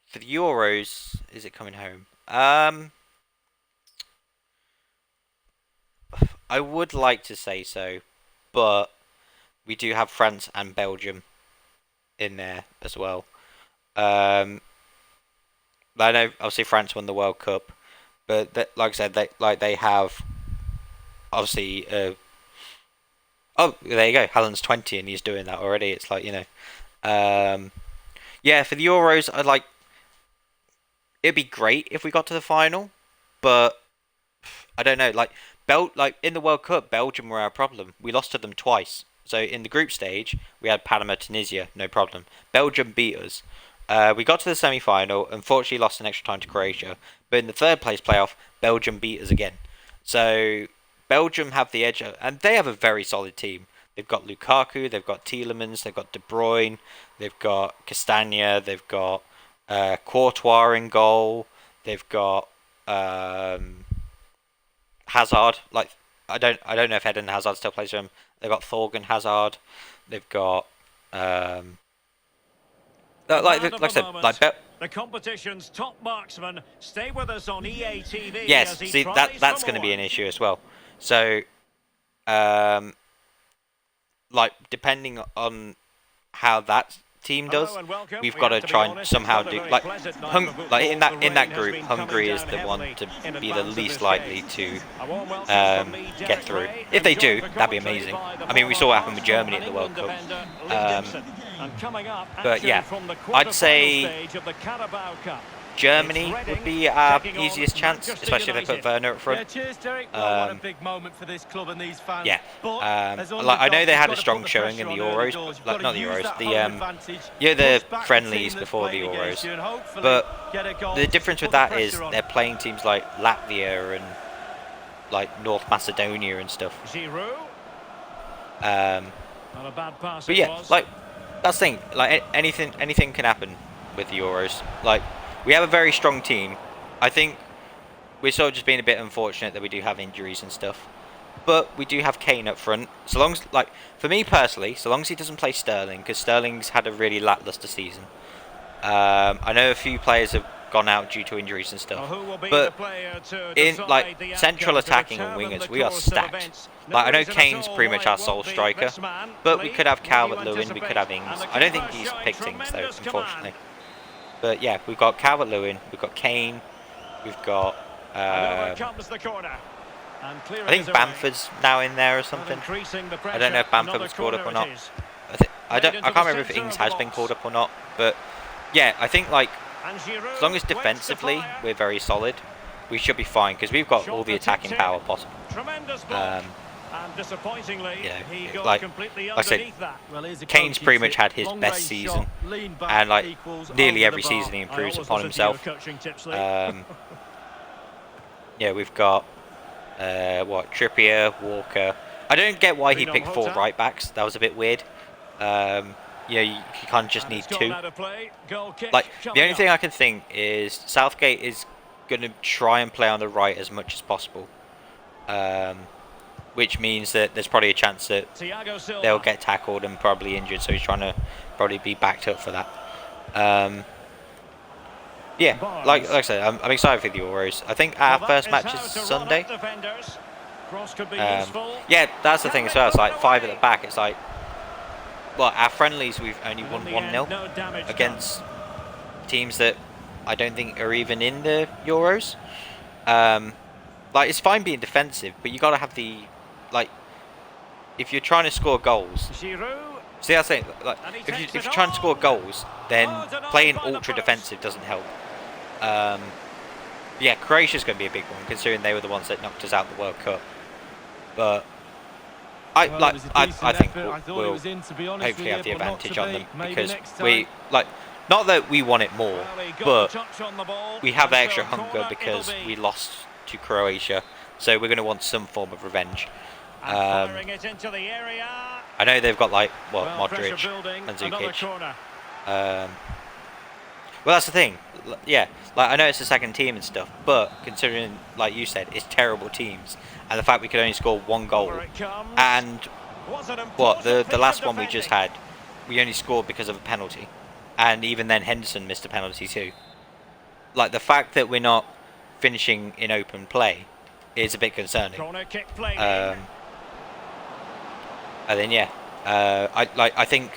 For the Euros, is it coming home? I would like to say so, but we do have France and Belgium in there as well. I know obviously France won the World Cup, but like I said, they have obviously. Oh, there you go. Haaland's 20 and he's doing that already. It's like yeah. For the Euros, I'd like. It'd be great if we got to the final, but I don't know. Like like in the World Cup, Belgium were our problem. We lost to them twice. So in the group stage, we had Panama, Tunisia, no problem. Belgium beat us. We got to the semi-final, unfortunately lost in extra time to Croatia. But in the third place playoff, Belgium beat us again. So Belgium have the edge, and they have a very solid team. They've got Lukaku, they've got Tielemans, they've got De Bruyne, they've got Castagna, they've got Courtois in goal, they've got Hazard. Like I don't know if Eden Hazard still plays for him. They've got Thorgan Hazard. They've got like I said, like the competition's top marksman. Stay with us on EA TV. Yes, see that's going to be an issue as well. So, like depending on how that team does, we've got to try and somehow do like in that group. Hungary is the one to be the least likely to get through. If they do, that'd be amazing. I mean, we saw what happened with Germany at the World Cup. But yeah, I'd say Germany would be our easiest chance, especially if they put Werner up front. Cheers, Derek. Well, what a big moment for this club and these fans. Yeah, like I know they had a strong showing in the Euros, like not the Euros, the friendlies before the Euros. But the difference with that is they're playing teams like Latvia and like North Macedonia and stuff. But yeah, like that's the thing. Like anything can happen with the Euros. Like we have a very strong team. I think we're sort of just being a bit unfortunate that we do have injuries and stuff. But we do have Kane up front. So long as, like, for me personally, so long as he doesn't play Sterling, because Sterling's had a really lackluster season. I know a few players have gone out due to injuries and stuff. But in like central attacking and wingers, we are stacked. Like I know Kane's pretty much our sole striker, but we could have Calvert-Lewin, we could have Ings. I don't think he's picked Ings though, unfortunately. But yeah, we've got Calvert-Lewin, we've got Kane, we've got I think Bamford's now in there or something. I don't know if Bamford was called up or not. I can't remember if Ings has been called up or not. But yeah, I think like as long as defensively we're very solid, we should be fine because we've got all the attacking power possible. Yeah, like I said, Kane's pretty much had his best season, and like nearly every season he improves upon himself. Yeah, we've got Trippier, Walker. I don't get why he picked 4 right backs. That was a bit weird. You can't just need 2. Like the only thing I can think is Southgate is going to try and play on the right as much as possible. Which means that there's probably a chance that they'll get tackled and probably injured, so he's trying to probably be backed up for that. Yeah, like I said, I'm excited for the Euros. I think our first match is Sunday. Yeah, that's the thing as well. It's like 5 at the back. It's like, well, our friendlies we've only won 1-0 against teams that I don't think are even in the Euros. Like it's fine being defensive, but you got to have the if you're trying to score goals. See, that's the thing. Like if you're trying to score goals, then playing ultra defensive doesn't help. Yeah, Croatia's going to be a big one considering they were the ones that knocked us out the World Cup. But I think we'll hopefully have the advantage on them because we not that we want it more, but we have extra hunger because we lost to Croatia, so we're going to want some form of revenge. I know they've got Modric and Zukic. Well, that's the thing. Yeah, I know it's the second team and stuff, but considering, like you said, it's terrible teams, and the fact we could only score 1 goal, and the last one we just had, we only scored because of a penalty, and even then Henderson missed a penalty too. Like the fact that we're not finishing in open play is a bit concerning. And then yeah, I think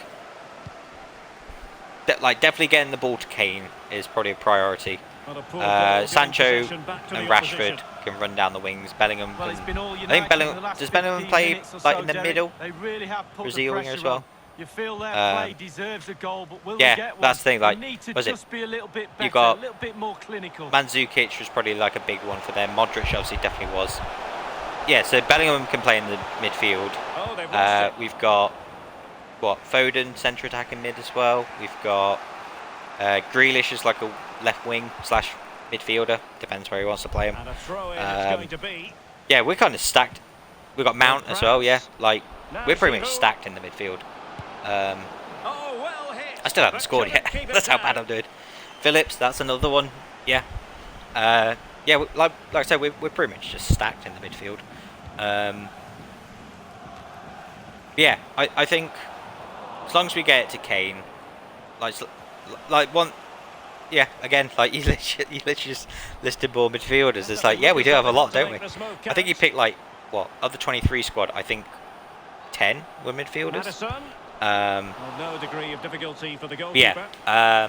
definitely getting the ball to Kane is probably a priority. Sancho and Rashford can run down the wings. Bellingham can, I think Bellingham play in the middle? Brazil winger as well. You feel their play deserves a goal, but will yeah, they get one? that's the thing. Like, need to was just it? Be a little bit better, You got a little bit more clinical. Mandzukic was probably like a big one for them. Modric obviously definitely was. yeah, so Bellingham can play in the midfield. Oh, they've lost it. We've got Foden centre attacking mid as well. We've got Grealish as like a left wing / midfielder. Depends where he wants to play him. And a throw in it's going to be. Yeah, we're kind of stacked. We've got Mount as well. Yeah, like we're pretty much stacked in the midfield. Oh, well hit. I still haven't scored yet. That's how bad I'm doing. Phillips, that's another one. Yeah. Yeah, like I said, we're pretty much just stacked in the midfield. Yeah, I think as long as we get it to Kane, like one, yeah, again, like you literally just listed more midfielders. It's like, yeah, we do have a lot, don't we? I think you picked like what of the 23 squad. I think 10 were midfielders. No degree of difficulty for the goalkeeper. Yeah.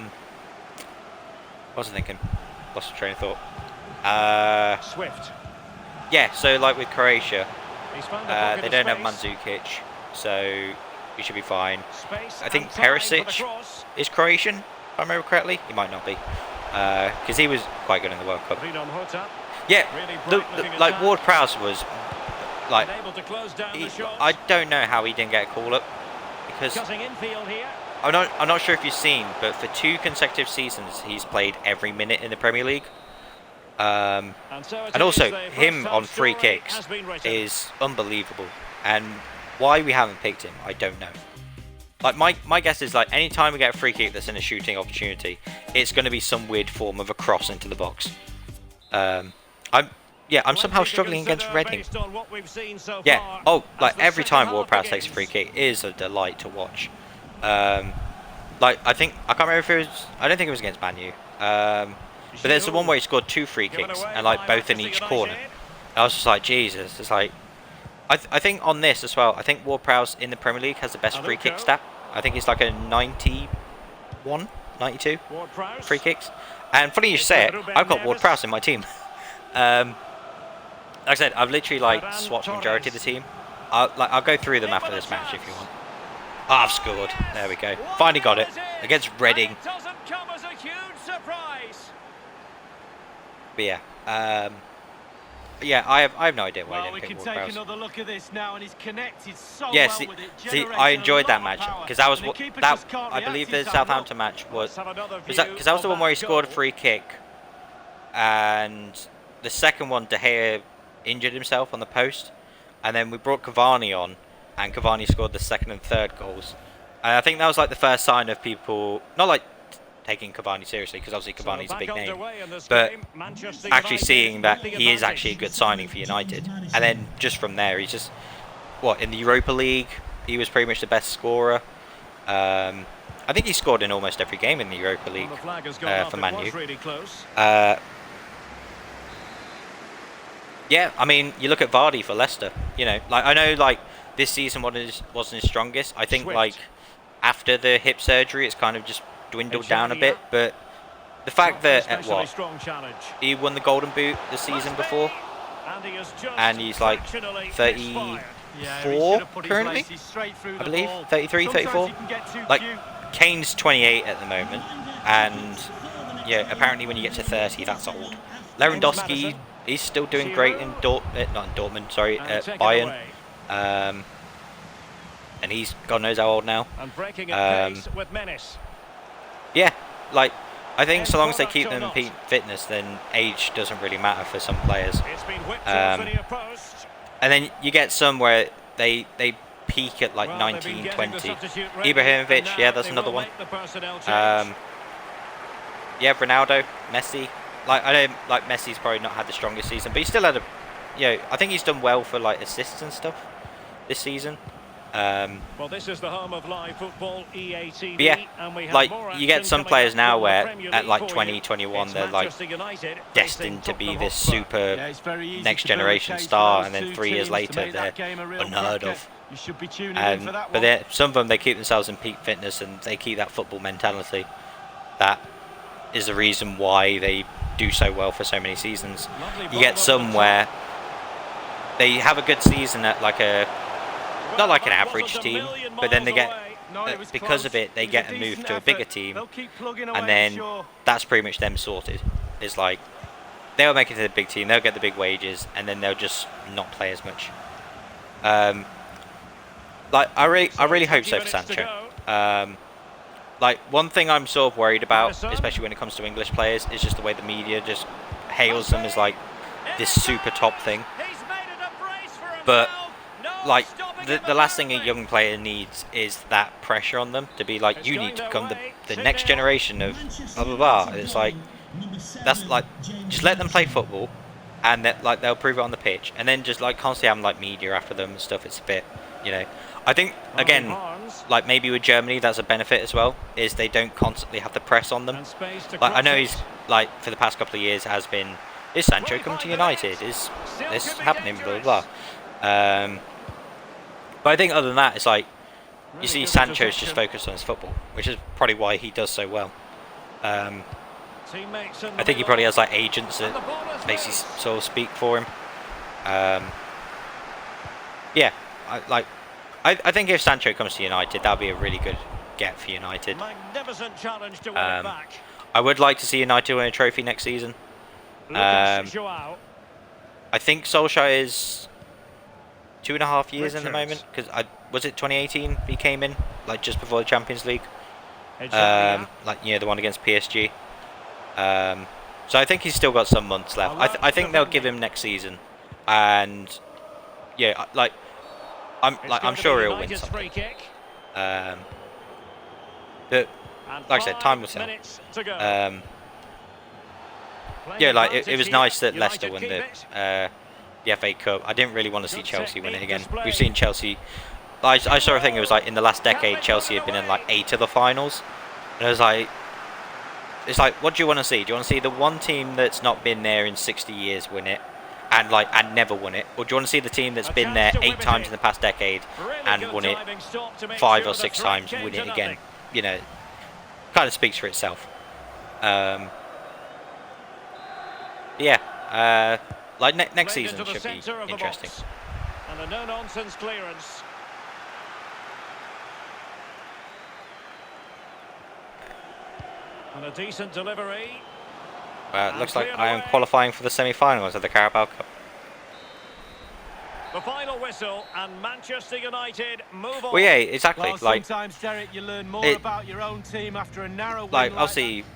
What was I thinking? Lost the train of thought. Swift. Yeah, so like with Croatia, He's found a pocket they of don't have space. Mandzukic, so we should be fine. Space I think and time for the Perisic cross. is Croatian, if I remember correctly. He might not be, because he was quite good in the World Cup. Freedom Hota. Yeah, Really bright-looking like attack. Ward-Prowse was like, Unable to close down the shot. I don't know how he didn't get a call up, because Cutting infield here. I'm not sure if you've seen, but for 2 consecutive seasons he's played every minute in the Premier League. And also him on free kicks is unbelievable, and why we haven't picked him, I don't know. Like my guess is like any time we get a free kick that's in a shooting opportunity, it's going to be some weird form of a cross into the box. I'm somehow struggling against Reading. Yeah, like every time Ward-Prowse takes a free kick is a delight to watch. Like I can't remember if it was, I don't think it was against Man U. But there's the one where he scored 2 free kicks and like both in each corner. I was just like, Jesus. It's like, I think on this as well, I think Ward-Prowse in the Premier League has the best free kick stat. I think it's like a 91, 92 free kicks. And funny you say it, I've got Ward-Prowse in my team. Like I said, I've literally like swapped the majority of the team. I'll go through them after this match if you want. Oh, I've scored. There we go. Finally got it against Reading. It doesn't come as a huge surprise. But yeah, I have no idea why I we didn't can pick take Ward-Prowse. another look at this now, and he's connected so Yeah, well with it. see, I enjoyed that match because that was what I believe the Southampton match was that because that was the one where he scored a free kick, and the second one De Gea injured himself on the post, and then we brought Cavani on, and Cavani scored the second and third goals. And I think that was like the first sign of people not like taking Cavani seriously, because obviously Cavani's a big name, but actually seeing that he is actually a good signing for United. And then just from there, he's just in the Europa League he was pretty much the best scorer. I think he scored in almost every game in the Europa League for Man U. Yeah, I mean, you look at Vardy for Leicester. You know, like I know, like this season wasn't his strongest. I think like after the hip surgery, it's kind of just dwindled down a bit. But the fact that he won the Golden Boot the season before, and he's like 34 currently, I believe 33, 34. Like Kane's 28 at the moment, and yeah, apparently when you get to 30, that's old. Lewandowski, he's still doing great in not in Dortmund, sorry, at Bayern. And he's God knows how old now. Yeah, like I think so long as they keep them in peak fitness, then age doesn't really matter for some players. And then you get some where they peak at like 19, 20. Ibrahimovic, yeah, that's another one. Yeah, Ronaldo, Messi. Like I know, like Messi's probably not had the strongest season, but he still had I think he's done well for like assists and stuff this season. Well, this is the home of live football, EA TV, yeah, and we have like more you get some players now where at like 20, 20, 21 they're like destined to be this super next generation star, and then 3 years later they're unheard of. But some of them, they keep themselves in peak fitness and they keep that football mentality. That is the reason why they do so well for so many seasons. You get some where they have a good season at like not like an average team, but then they get because of it they get a move to a bigger team, and then that's pretty much them sorted. It's like they'll make it to the big team, they'll get the big wages, and then they'll just not play as much. Like I really hope so for Sancho. Like one thing I'm sort of worried about, especially when it comes to English players, is just the way the media just hails them as like this super top thing. But like the last thing a young player needs is that pressure on them to be like, you need to become the next generation of blah blah blah. It's like that's like just let them play football, and that like they'll prove it on the pitch, and then just like constantly having like media after them and stuff. It's a bit, you know. I think again, like maybe with Germany, that's a benefit as well, is they don't constantly have the press on them. Like I know he's like for the past couple of years has been, is Sancho coming to United? Is this happening? Blah blah blah. But I think other than that, it's like you see Sancho's just focused on his football, which is probably why he does so well. I think he probably has like agents that basically sort of speak for him. Yeah, I think if Sancho comes to United, that'll be a really good get for United. Magnificent challenge to win it back. I would like to see United win a trophy next season. I think Solskjaer is 2.5 years in the moment, because was it 2018 he came in, like just before the Champions League, like the one against PSG. So I think he's still got some months left. I think they'll give him next season, and yeah, I'm sure he'll win something. But like I said, time will tell. Yeah, like it was nice that Leicester won the FA Cup. I didn't really want to see Chelsea win it again. We've seen Chelsea. I saw a thing. It was like in the last decade, Chelsea had been in like 8 of the finals, and I was like, it's like, what do you want to see? Do you want to see the one team that's not been there in 60 years win it, and never won it, or do you want to see the team that's been there 8 times in the past decade and won it 5 or 6 times and win it again? You know, kind of speaks for itself. Yeah, like next season should be interesting. And a no-nonsense clearance. And a decent delivery. It looks like I am qualifying for the semi-finals of the Carabao Cup. The final whistle, and Manchester United move on. Well, yeah, exactly. Well, like sometimes, Derek, you learn more about your own team after a narrow win like obviously,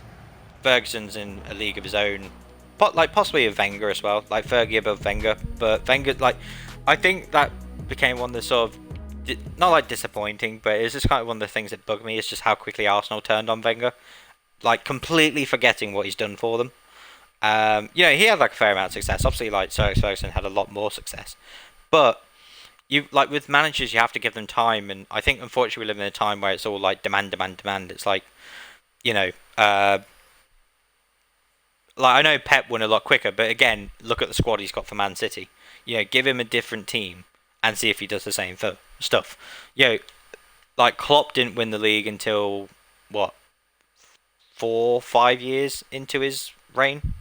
Ferguson's in a league of his own, but like possibly with Wenger as well. Like Fergie above Wenger, but Wenger, like I think that became one of the sort of not like disappointing, but it's just kind of one of the things that bugged me. Is just how quickly Arsenal turned on Wenger, like completely forgetting what he's done for them. He had like a fair amount of success. Obviously, like Sir Alex Ferguson had a lot more success, but you like with managers, you have to give them time. And I think unfortunately we live in a time where it's all like demand. It's like, like I know Pep won a lot quicker, but again, look at the squad he's got for Man City. Give him a different team and see if he does the same for stuff. Like Klopp didn't win the league until what, 4-5 years into his reign.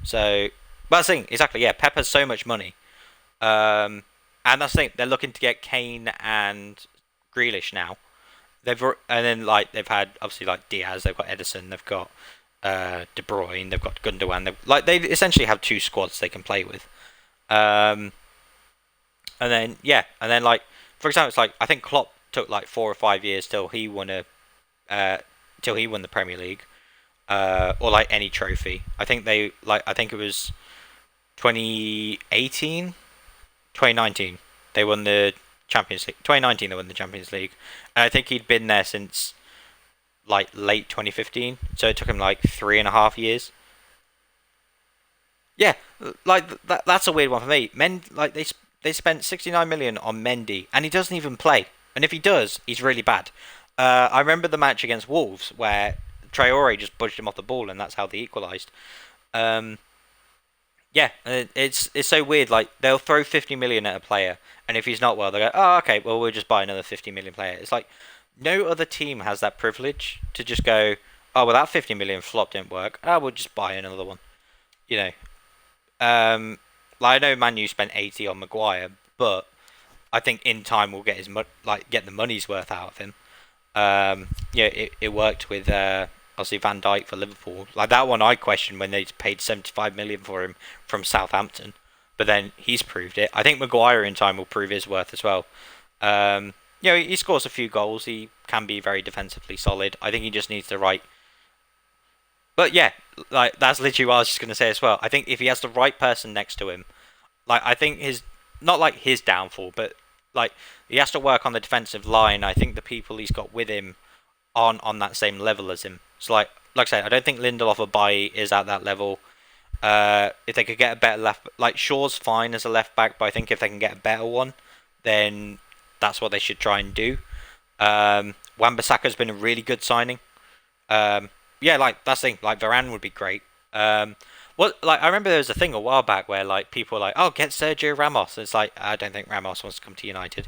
So, but that's the thing, exactly. Yeah, Pep has so much money, and that's the thing. They're looking to get Kane and Grealish now. They've they've had obviously like Diaz. They've got Edison. They've got De Bruyne. They've got Gundogan. They essentially have 2 squads they can play with. And then like for example, it's like I think Klopp took like 4 or 5 years till he won the Premier League. Or like any trophy. I think it was 2019 they won the Champions League. 2019 they won the Champions League, and I think he'd been there since like late 2015. So it took him like 3.5 years. Yeah, like that's a weird one for me. They spent 69 million on Mendy, and he doesn't even play. And if he does, he's really bad. I remember the match against Wolves where Traore just budged him off the ball, and that's how they equalised. It's so weird. Like they'll throw 50 million at a player, and if he's not well, they go, "Oh, okay, well we'll just buy another 50 million player." It's like no other team has that privilege to just go, "Oh, well that 50 million flop didn't work. Oh, we'll just buy another one." Like I know Man U spent 80 on Maguire, but I think in time we'll get get the money's worth out of him. It worked with obviously Van Dijk for Liverpool. Like that one, I questioned when they paid 75 million for him from Southampton, but then he's proved it. I think Maguire in time will prove his worth as well. He scores a few goals. He can be very defensively solid. I think he just needs the right. But yeah, like that's literally what I was just gonna say as well. I think if he has the right person next to him, like I think his not like his downfall, but like he has to work on the defensive line. I think the people he's got with him aren't on that same level as him. So like I said, I don't think Lindelof or Bailly is at that level. If they could get a better left, like Shaw's fine as a left back, but I think if they can get a better one, then that's what they should try and do. Wan-Bissaka's been a really good signing. Like that's the thing. Like Varane would be great. I remember there was a thing a while back where like people were like, "Oh, get Sergio Ramos." It's like I don't think Ramos wants to come to United.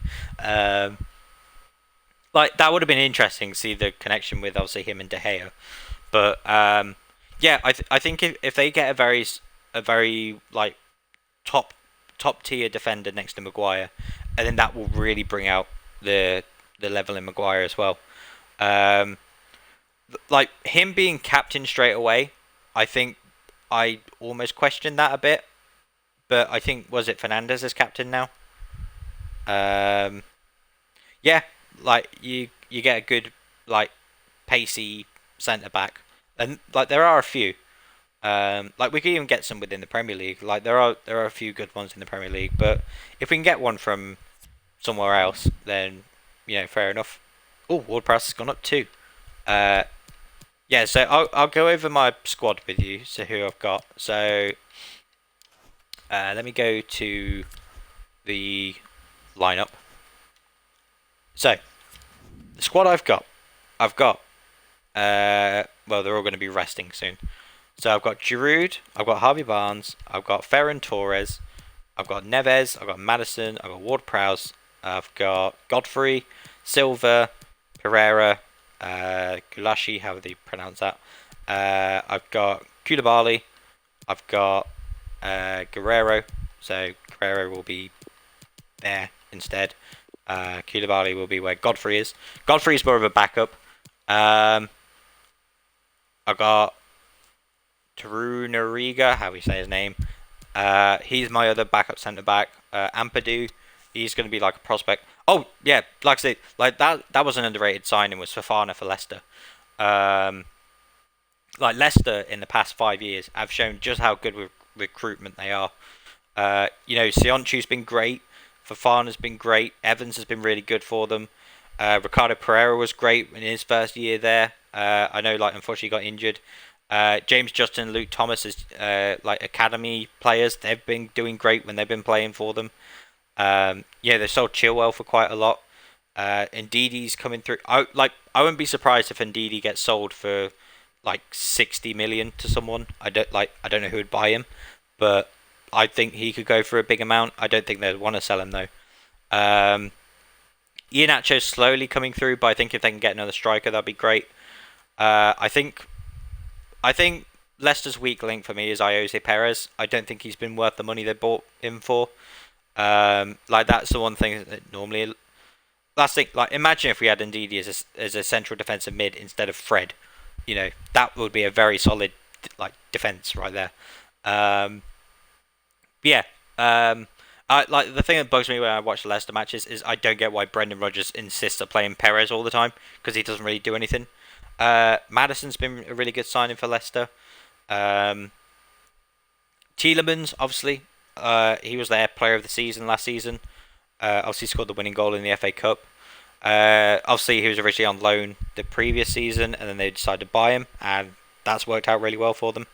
Like that would have been interesting to see the connection with obviously him and De Gea. But I think if they get a very like top tier defender next to Maguire, and then that will really bring out the level in Maguire as well. Like him being captain straight away, I think I almost questioned that a bit. But I think was it Fernandes as captain now? Like you get a good like pacey centre back, and like there are a few. Like we could even get some within the Premier League. Like there are a few good ones in the Premier League, but if we can get one from somewhere else, then fair enough. Oh, Ward-Prowse has gone up too. So I'll go over my squad with you. So who I've got. So let me go to the lineup. So the squad I've got. They're all going to be resting soon. So I've got Giroud, I've got Harvey Barnes, I've got Ferran Torres, I've got Neves, I've got Maddison, I've got Ward-Prowse, I've got Godfrey, Silva, Pereira, Gulashi, how do you pronounce that? I've got Koulibaly, I've got Guerrero, so Guerrero will be there instead. Koulibaly will be where Godfrey is. Godfrey is more of a backup. I've got Tarunariga, how we say his name. He's my other backup centre back. Ampadu, he's going to be like a prospect. Oh yeah, like I say, like that was an underrated signing, was Fofana for Leicester. Like Leicester in the past 5 years have shown just how good with recruitment they are. Sionchu's been great. Fofana's been great. Evans has been really good for them. Ricardo Pereira was great in his first year there. I know, like, unfortunately got injured. James Justin, Luke Thomas is like academy players. They've been doing great when they've been playing for them. They sold Chilwell for quite a lot. Ndidi's coming through. I wouldn't be surprised if Ndidi gets sold for like 60 million to someone. I don't know who would buy him, but I think he could go for a big amount. I don't think they'd want to sell him though. Iheanacho's slowly coming through, but I think if they can get another striker, that'd be great. I think Leicester's weak link for me is Jose Perez. I don't think he's been worth the money they bought him for. That's the one thing that normally. Last thing, like imagine if we had Ndidi as a central defensive mid instead of Fred. That would be a very solid defense right there. The thing that bugs me when I watch the Leicester matches is I don't get why Brendan Rodgers insists on playing Perez all the time, because he doesn't really do anything. Maddison's been a really good signing for Leicester. Tielemans, obviously, he was their player of the season last season. Obviously scored the winning goal in the FA Cup. Obviously he was originally on loan the previous season, and then they decided to buy him, and that's worked out really well for them.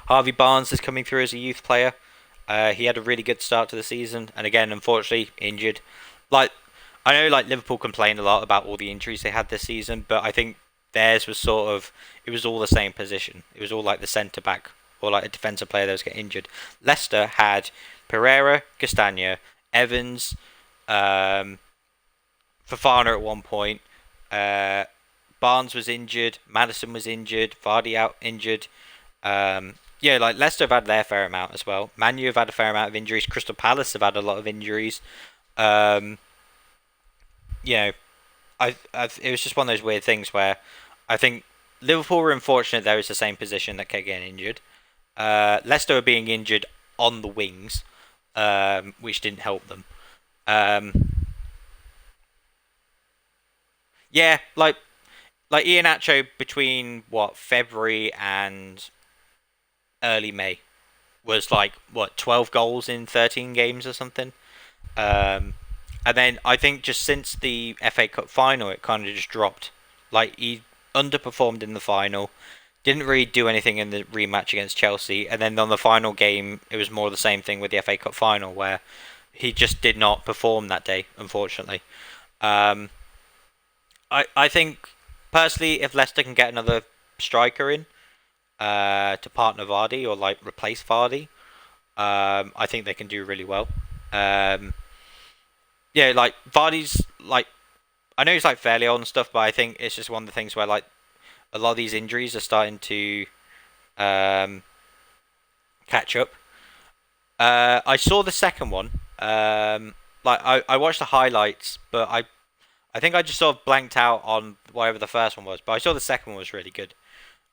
Harvey Barnes is coming through as a youth player. He had a really good start to the season, and again, unfortunately, injured. I know Liverpool complained a lot about all the injuries they had this season, but I think theirs was it was all the same position. It was all like the centre back or like a defensive player that was getting injured. Leicester had Pereira, Castagna, Evans, Fofana at one point. Barnes was injured. Maddison was injured. Vardy out injured. Leicester have had their fair amount as well. Man U have had a fair amount of injuries. Crystal Palace have had a lot of injuries. It was just one of those weird things where I think Liverpool were unfortunate there was the same position that kept getting injured. Leicester were being injured on the wings, which didn't help them. Yeah, like Iheanacho between February and early May was 12 goals in 13 games or something. And then I think just since the FA Cup final, it kind of just dropped. Like, he underperformed in the final, didn't really do anything in the rematch against Chelsea, and then on the final game, it was more the same thing with the FA Cup final, where he just did not perform that day, unfortunately. I think, personally, if Leicester can get another striker in to partner Vardy or, replace Vardy, I think they can do really well. Yeah, Vardy's I know he's fairly old and stuff, but I think it's just one of the things where a lot of these injuries are starting to catch up. I saw the second one. I watched the highlights, but I think I just sort of blanked out on whatever the first one was. But I saw the second one was really good.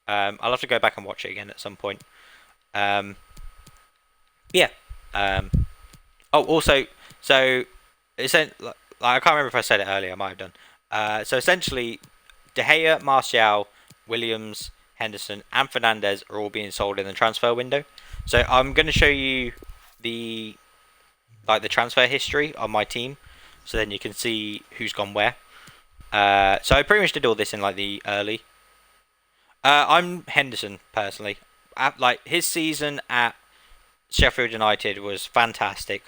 I'll have to go back and watch it again at some point. Yeah. Also, so I can't remember if I said it earlier. I might have done. So essentially, De Gea, Martial, Williams, Henderson, and Fernandes are all being sold in the transfer window. So I'm going to show you the transfer history on my team, so then you can see who's gone where. So I pretty much did all this in the early. I'm Henderson personally. His season at Sheffield United was fantastic.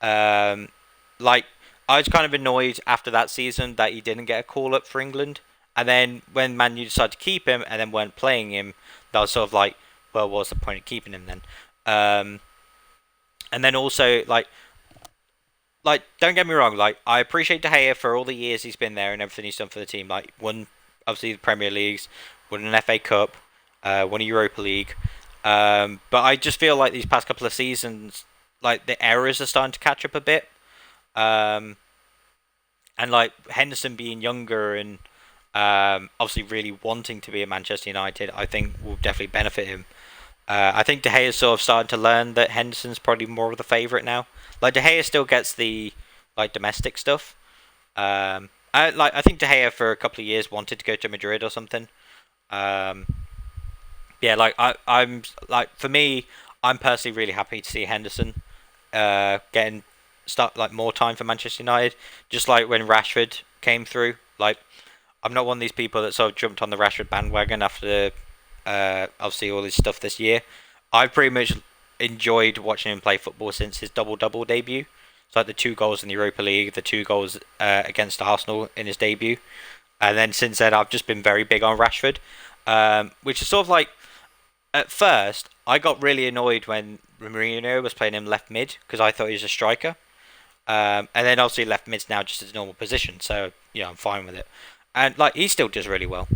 I was kind of annoyed after that season that he didn't get a call up for England. And then when Man U decided to keep him and then weren't playing him, that was sort of well, what's the point of keeping him then? And then also, don't get me wrong, I appreciate De Gea for all the years he's been there and everything he's done for the team. Won, obviously, the Premier Leagues, won an FA Cup, won a Europa League. But I just feel like these past couple of seasons, the errors are starting to catch up a bit. And Henderson being younger and obviously really wanting to be at Manchester United, I think will definitely benefit him. I think De Gea is sort of starting to learn that Henderson's probably more of the favourite now. De Gea still gets the domestic stuff. I think De Gea for a couple of years wanted to go to Madrid or something. I'm for me, I'm personally really happy to see Henderson getting more time for Manchester United. Just like when Rashford came through, I'm not one of these people that sort of jumped on the Rashford bandwagon after obviously all his stuff this year. I've pretty much enjoyed watching him play football since his double-double debut. So the 2 goals in the Europa League, the 2 goals against Arsenal in his debut. And then since then, I've just been very big on Rashford. Which is sort of at first, I got really annoyed when Mourinho was playing him left mid, because I thought he was a striker. And then obviously left mid's now just his normal position, so I'm fine with it. And he still does really well.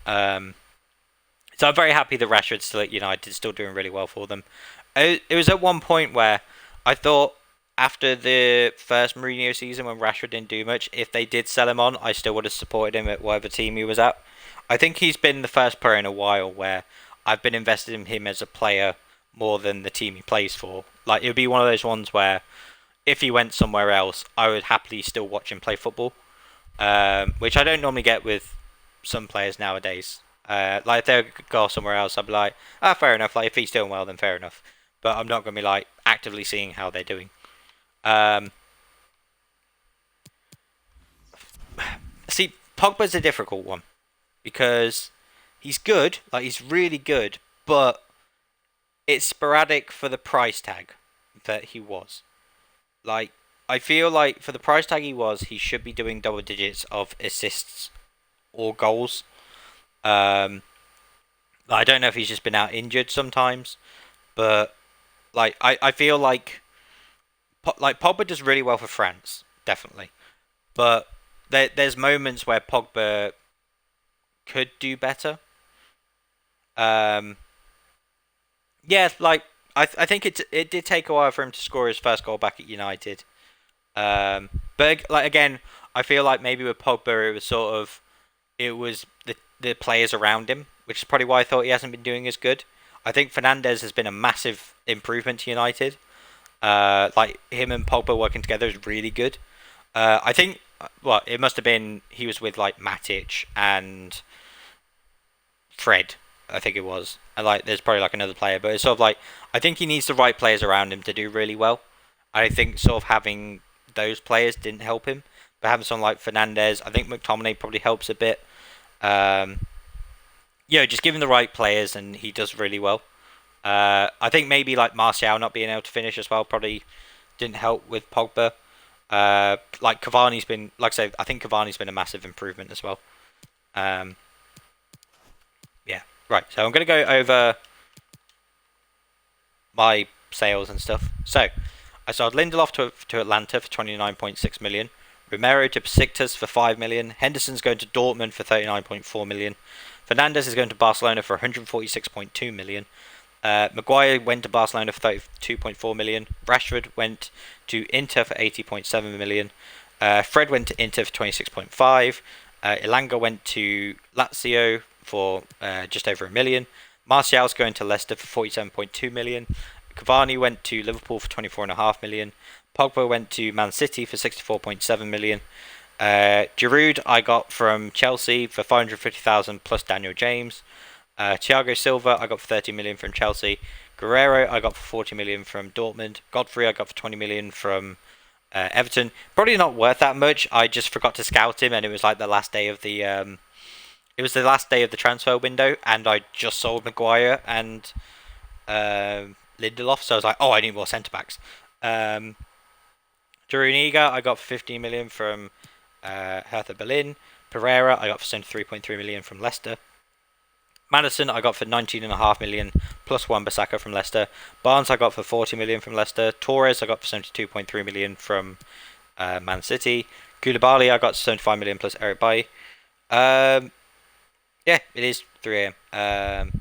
So I'm very happy that Rashford's still at United, still doing really well for them. It was at one point where I thought after the first Mourinho season when Rashford didn't do much, if they did sell him on, I still would have supported him at whatever team he was at. I think he's been the first player in a while where I've been invested in him as a player more than the team he plays for. It would be one of those ones where if he went somewhere else, I would happily still watch him play football, which I don't normally get with some players nowadays. If they go somewhere else, I'd be like, fair enough. If he's doing well, then fair enough. But I'm not going to be actively seeing how they're doing. See, Pogba's a difficult one because he's good, he's really good, but it's sporadic for the price tag that he was. I feel for the price tag he should be doing double digits of assists or goals. I don't know if he's just been out injured sometimes, but I feel Pogba does really well for France, definitely. But there's moments where Pogba could do better. I think it did take a while for him to score his first goal back at United. But again, I feel maybe with Pogba it was sort of it was the players around him, which is probably why I thought he hasn't been doing as good. I think Fernandes has been a massive improvement to United. Like him and Pogba working together is really good. I think, well, it must have been he was with like Matic and Fred, I think it was. And like, there's probably like another player, but it's sort of like I think he needs the right players around him to do really well. I think sort of having those players didn't help him, but having someone like Fernandes, I think McTominay probably helps a bit. Just give him the right players, and he does really well. I think maybe like Martial not being able to finish as well probably didn't help with Pogba. Like Cavani's been, like I say, I think Cavani's been a massive improvement as well. Yeah, right. So I'm going to go over my sales and stuff. So I sold Lindelof to Atlanta for 29.6 million. Romero to Besiktas for 5 million. Henderson's going to Dortmund for 39.4 million. Fernandes is going to Barcelona for 146.2 million. Maguire went to Barcelona for 32.4 million. Rashford went to Inter for 80.7 million. Fred went to Inter for 26.5. Elanga went to Lazio for just over $1 million. Martial's going to Leicester for 47.2 million. Cavani went to Liverpool for 24.5 million. Pogba went to Man City for 64.7 million. Giroud I got from Chelsea for 550,000 plus Daniel James. Thiago Silva I got for 30 million from Chelsea. Guerrero I got for 40 million from Dortmund. Godfrey I got for 20 million from Everton. Probably not worth that much. I just forgot to scout him, and it was like the last day of the transfer window, and I just sold Maguire and Lindelof, so I was like, oh, I need more centre backs. Juruniga I got for 15 million from Hertha Berlin. Pereira I got for 73.3 million from Leicester. Madison I got for 19.5 million plus Wan-Bissaka from Leicester. Barnes I got for 40 million from Leicester. Torres I got for 72.3 million from Man City. Koulibaly I got 75 million plus Eric Bailly. Yeah, it is 3 a.m.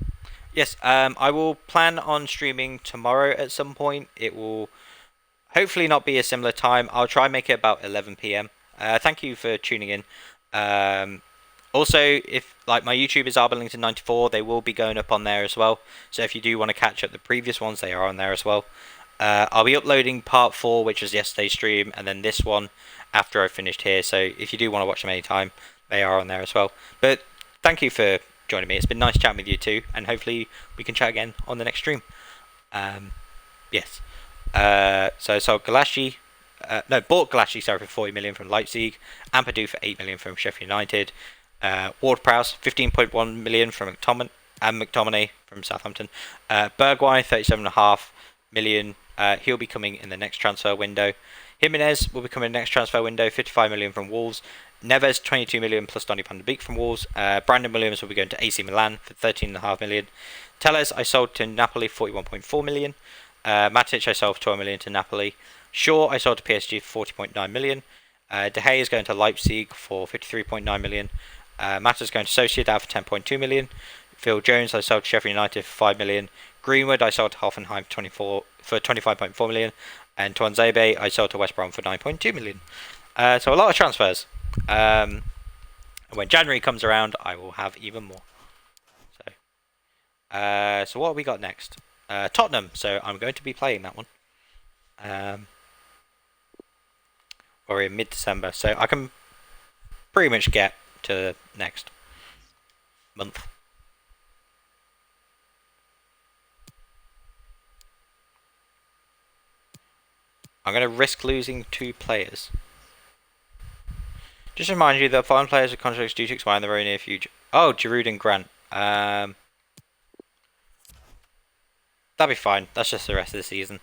Yes, I will plan on streaming tomorrow at some point. It will hopefully not be a similar time. I'll try and make it about 11 p.m. Thank you for tuning in. Also, if like my YouTube is Arbellington94, they will be going up on there as well. So if you do want to catch up the previous ones, they are on there as well. I'll be uploading part 4, which was yesterday's stream, and then this one after I've finished here. So if you do want to watch them anytime, they are on there as well. But thank you for joining me. It's been nice chatting with you too, and hopefully we can chat again on the next stream. Yes. So I sold Galashi. Bought Galashi for 40 million from Leipzig. Ampadu for 8 million from Sheffield United. Ward-Prowse 15.1 million from McTominay from Southampton. Bergwijn 37.5 million. He'll be coming in the next transfer window. Jimenez will be coming in the next transfer window. 55 million from Wolves. Neves 22 million plus Donny van de Beek from Wolves. Brandon Williams will be going to AC Milan for 13.5 million. Telles I sold to Napoli 41.4 million. Matic I sold for 12 million to Napoli. Shaw I sold to PSG for 40.9 million. De Gea is going to Leipzig for 53.9 million. Mata is going to Sociedad for 10.2 million. Phil Jones I sold to Sheffield United for 5 million. Greenwood I sold to Hoffenheim for 25.4 million. And Tuanzebe I sold to West Brom for 9.2 million. So a lot of transfers. When January comes around, I will have even more. So what have we got next? Tottenham. So I'm going to be playing that one. Or in mid-December. So I can pretty much get to next month. I'm going to risk losing 2 players. Just remind you that foreign players with contracts due to expire in the very near future. Oh, Giroud and Grant. That'll be fine. That's just the rest of the season.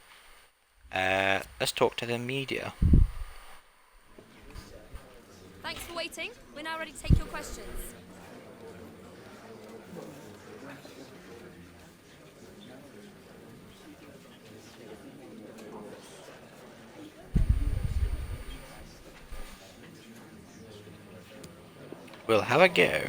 Let's talk to the media. Thanks for waiting. We're now ready to take your questions. We'll have a go.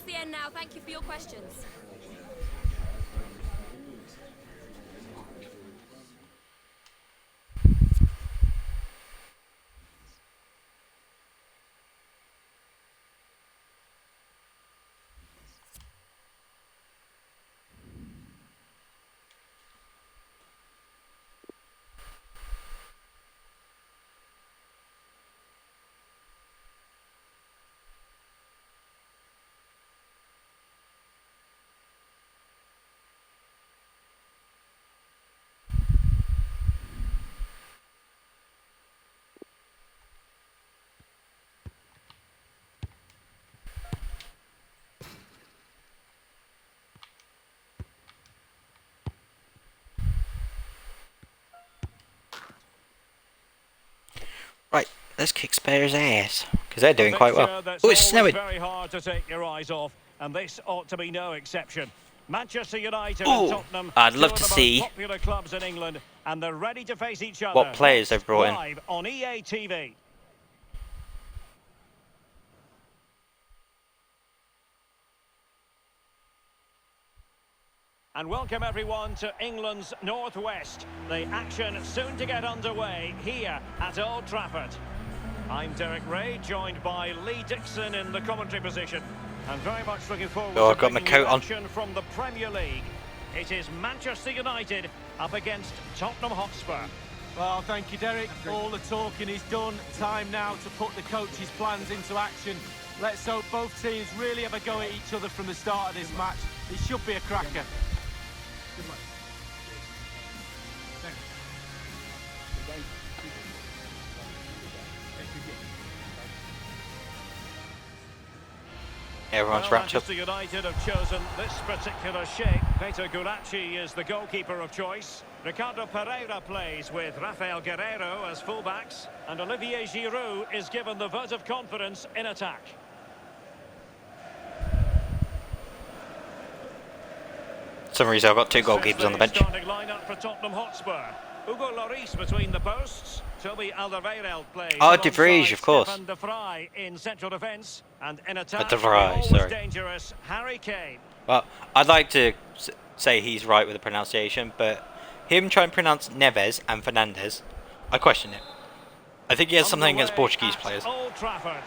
the end now. Thank you for your questions. Right, let's kick Spare's ass, because they're doing quite well. Oh, it's snowing. Very hard to take your eyes off, and this ought to be no exception. Manchester United Ooh, and Tottenham, I'd love two to of the see most popular clubs in England, and they're ready to face each other. what players they've brought in. Live on EA TV. And welcome everyone to England's Northwest. The action soon to get underway here at Old Trafford. I'm Derek Ray, joined by Lee Dixon in the commentary position. I'm very much looking forward Oh, to I've got my bringing you coat on. action from the Premier League. It is Manchester United up against Tottenham Hotspur. Well, thank you, Derek. All the talking is done. Time now to put the coach's plans into action. Let's hope both teams really have a go at each other from the start of this match. It should be a cracker. Everyone's wrapped up. Manchester United have chosen this particular shape. Peter Gulacsi is the goalkeeper of choice. Ricardo Pereira plays with Rafael Guerreiro as fullbacks. And Olivier Giroud is given the vote of confidence in attack. For some reason I've got two goalkeepers on the bench. Starting lineup for Tottenham Hotspur. Hugo Lloris between the posts. Toby Alderweireld plays. Oh, De Vrij, of course. Stefan De Vrij in central defence, and in attack, De Vrij, always sorry. dangerous Harry Kane. Well, I'd like to say he's right with the pronunciation, but him trying to pronounce Neves and Fernandes, I question it. I think he has something against Underway Portuguese at players. Old Trafford.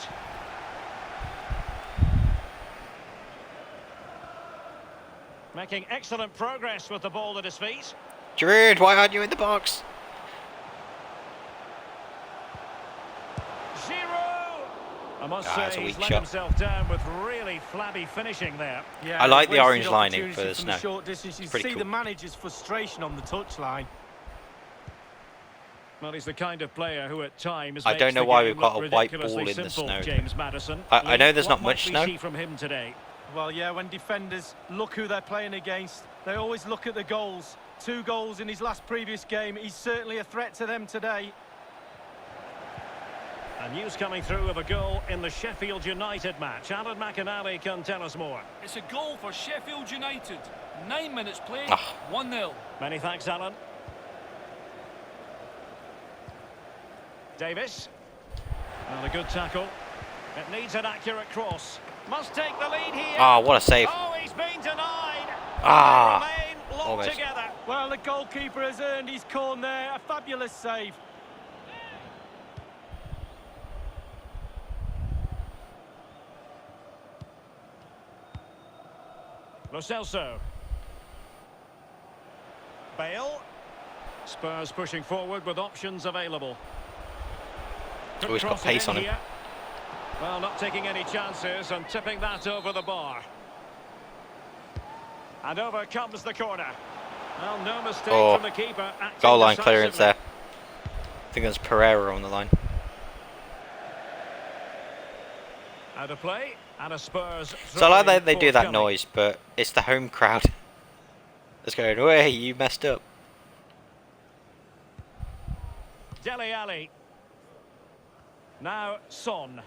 Making excellent progress with the ball at his feet. Giroud, why aren't you in the box? Giroud! I must That's say a he's weak let shot. himself down with really flabby finishing there. Yeah, I like the wasted orange lining opportunities for the from snow. short distance. You It's pretty see cool. the manager's frustration on the touchline. Well, he's the kind of player who at times I makes don't know the why game we've got look a white ridiculously ball in the simple, snow. James Maddison. I know there's not What much might snow. we see from him today? Well, yeah, when defenders look who they're playing against, they always look at the goals. 2 goals in his last previous game. He's certainly a threat to them today. And news coming through of a goal in the Sheffield United match. Alan McInally can tell us more. It's a goal for Sheffield United. 9 minutes played, Ah. 1-0. Many thanks, Alan. Davis. Not a good tackle. It needs an accurate cross. Must take the lead here. Ah, what a save. Oh, he's been denied. Ah, They remain locked almost. together. Well, the goalkeeper has earned his corner there. A fabulous save. Lo Celso. Bale. Spurs pushing forward with options available. Oh, he's got Cross it pace in on him. here. Well, not taking any chances and tipping that over the bar. And over comes the corner. Well, no mistake Oh, from the keeper. acting goal line clearance decisively. there. I think there's Pereira on the line. Out of play, and a Spurs. So I like that they throw-in do that forthcoming. noise, but it's the home crowd that's going, "Hey, you messed up." Dele Alli. Now Son.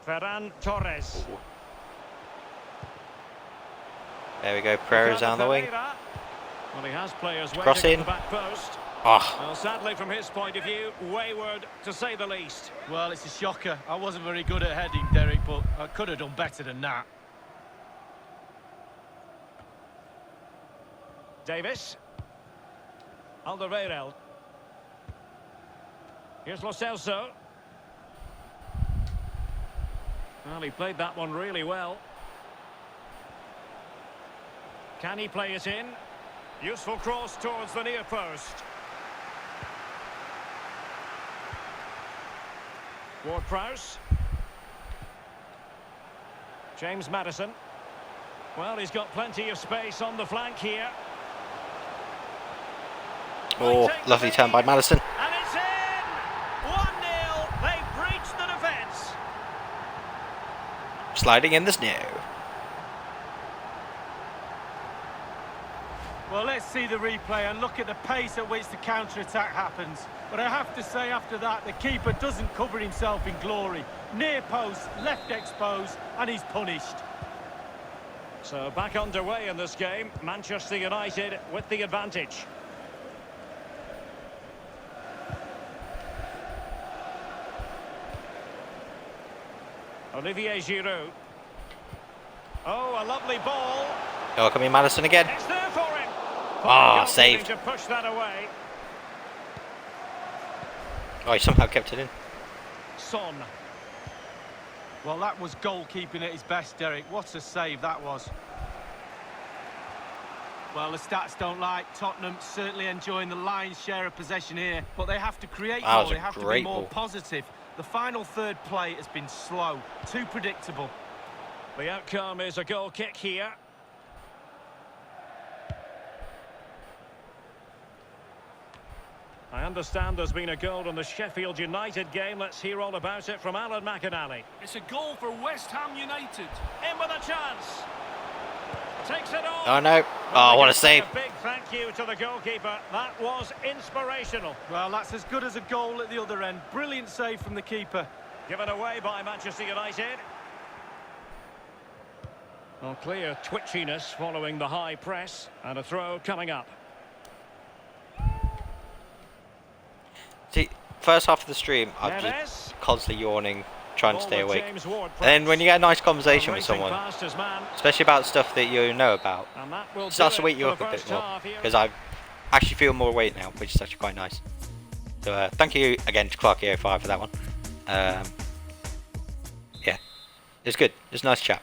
Ferran Torres. There we go, Pereira's Ricardo down the wing. Pereira. Well, he has players Cross waiting in. at the back post. Oh, Well, sadly, from his point of view, wayward, to say the least. Well, it's a shocker. I wasn't very good at heading, Derek, but I could have done better than that. Davis. Alderweireld. Here's Lo Celso. Well, he played that one really well. Can he play it in? Useful cross towards the near post. Ward-Prowse. James Maddison. Well, he's got plenty of space on the flank here. oh, lovely turn by Madison. And it's in! 1-0. They breached the defence. Sliding in the snow. Well, let's see the replay and look at the pace at which the counter-attack happens. But I have to say, after that, the keeper doesn't cover himself in glory. Near post, left exposed, and he's punished. So back underway in this game. Manchester United with the advantage. Olivier Giroud. Oh, a lovely ball. Oh, coming Madison again. It's there for him. Ah, Goalkeeping saved. to push that away. Oh, he somehow kept it in. Son. Well, that was goalkeeping at his best, Derek. What a save that was. Well, the stats don't lie. Tottenham certainly enjoying the lion's share of possession here, but they have to create That more. was a They have to be great more ball. positive. The final third play has been slow, too predictable. The outcome is a goal kick here. I understand there's been a goal in the Sheffield United game. Let's hear all about it from Alan McInally. It's a goal for West Ham United. In with a chance. Takes it on. Oh no. Oh, what a save. A big thank you to the goalkeeper. That was inspirational. Well, that's as good as a goal at the other end. Brilliant save from the keeper. Given away by Manchester United. Well, clear twitchiness following the high press. And a throw coming up. See, first half of the stream, I'm Neves. just constantly yawning, trying to Ball stay with awake. James Ward-Prowse. And then when you get a nice conversation with Racing someone, past his man. especially about stuff that you know about, And that will it starts to do it wake you for up the a bit first more. half here. Because I actually feel more awake now, which is actually quite nice. So thank you again to Clarky05 for that one. Yeah, it's good. It's a nice chat.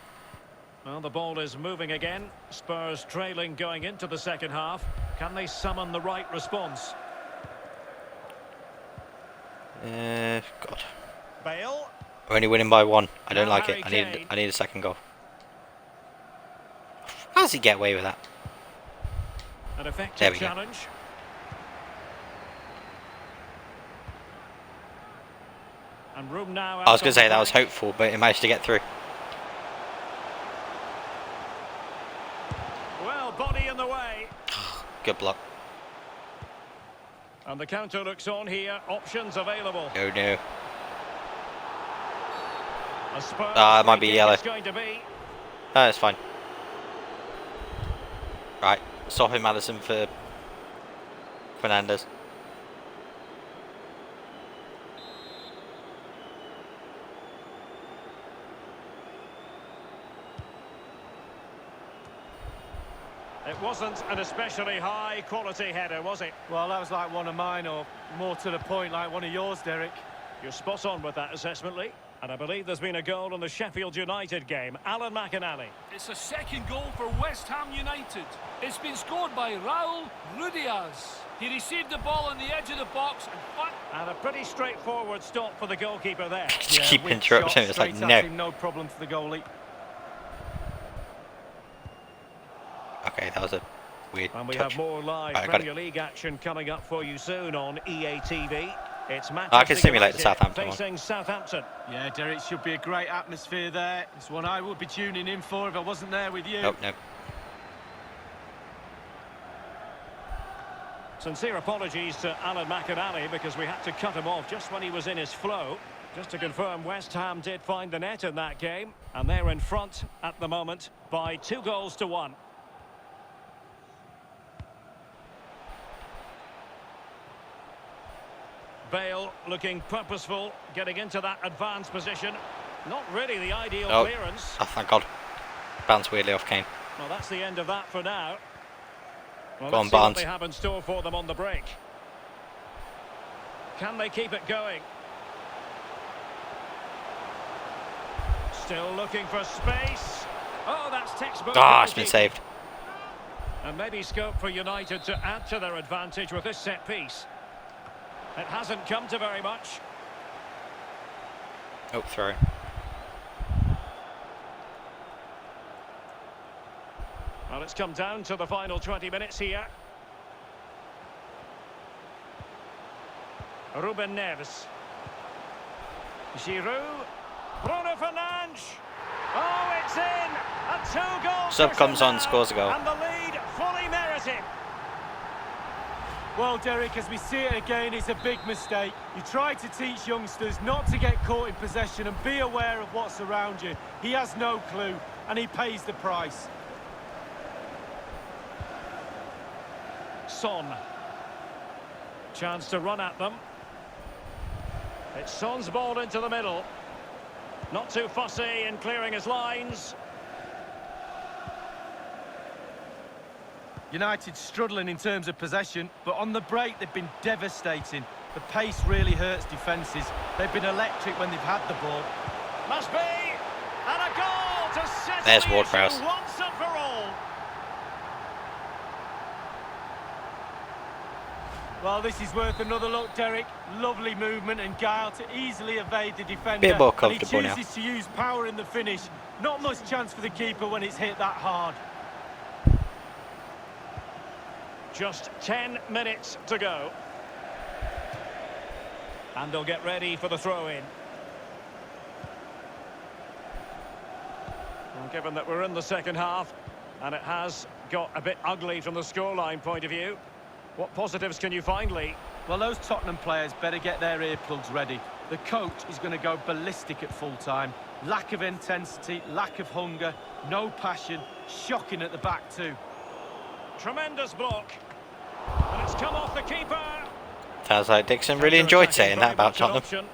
Well, the ball is moving again. Spurs trailing going into the second half. Can they summon the right response? God. Bale. We're only winning by one. I don't Now like Harry it. Kane. I need a second goal. How does he get away with that? An There effective we go. challenge. And room now. I was going to say that was hopeful, but it managed to get through. Well, body in the way. Good block. And the counter looks on here. Options available. Oh no. A Spurs Ah, it might be free kick yellow. it's going to be. No, it's fine. Right, stopping Madison for Fernandez. It wasn't an especially high quality header, was it? Well, that was like one of mine, or more to the point, like one of yours, Derek. You're spot on with that assessment, Lee. And I believe there's been a goal in the Sheffield United game. Alan McInally. It's a second goal for West Ham United. It's been scored by Raul Rudiaz. He received the ball on the edge of the box And a pretty straightforward stop for the goalkeeper there. Just keep weak interrupting. shot It's like, straight at no. him, no problem for the goalie. Okay, that was a weird And we touch. have more live Right, I got Premier League action coming up for you soon on EA TV. It's Manchester I can simulate the United Southampton one. facing Southampton. Yeah, Derek, should be a great atmosphere there. It's one I would be tuning in for if I wasn't there with you. Nope, nope. Sincere apologies to Alan McInally because we had to cut him off just when he was in his flow. Just to confirm, West Ham did find the net in that game, and they're in front at the moment by 2-1. Bale looking purposeful, getting into that advanced position. Not really the ideal Oh. clearance. Oh, thank God. Bounced weirdly off Kane. Well, that's the end of that for now. Well, Go on, let's see what Barnes. they have in store for them on the break. Can they keep it going? Still looking for space. Oh, that's textbook. Ah, it's been goalkeeping. saved. And maybe scope for United to add to their advantage with this set piece. It hasn't come to very much. Oh, throw. Well, it's come down to the final 20 minutes here. Ruben Neves. Giroud. Bruno Fernandes. Oh, it's in! A two-goal Sub cushion comes on, now, scores a goal. and the lead fully merited. Well, Derek, as we see it again, it's a big mistake. You try to teach youngsters not to get caught in possession and be aware of what's around you. He has no clue, and he pays the price. Son. Chance to run at them. It's Son's ball into the middle. Not too fussy in clearing his lines. United struggling in terms of possession, but on the break they've been devastating. The pace really hurts defences. They've been electric when they've had the ball. Must be! And a goal to settle There's the Ward-Prowse. issue once and for all. Well, this is worth another look, Derek. Lovely movement and guile to easily evade the defender. Bit more and he comfortable now. chooses to use power in the finish. Not much chance for the keeper when it's hit that hard. Just 10 minutes to go. And they'll get ready for the throw-in. Well, given that we're in the second half, and it has got a bit ugly from the scoreline point of view, what positives can you find, Lee? Well, those Tottenham players better get their earplugs ready. The coach is going to go ballistic at full time. Lack of intensity, lack of hunger, no passion, shocking at the back too. Tremendous block. And it's come off the keeper. Sounds like Dixon really enjoyed saying that about Tottenham. Option.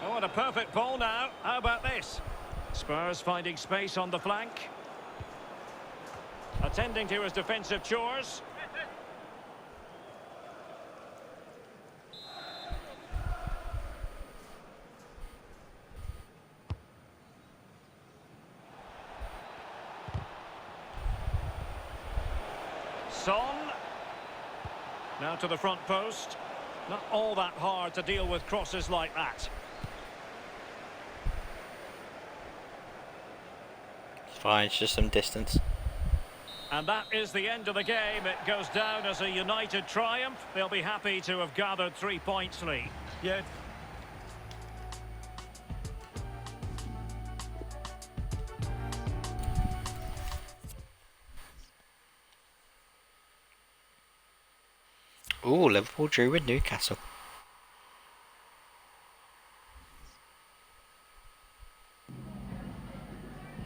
Oh, and a perfect ball now. How about this? Spurs finding space on the flank. Attending to his defensive chores. Son. Now to the front post. Not all that hard to deal with crosses like that. It's fine, it's just some distance. And that is the end of the game. It goes down as a United triumph. They'll be happy to have gathered 3 points, Lee. Yeah. Ooh, Liverpool drew with Newcastle.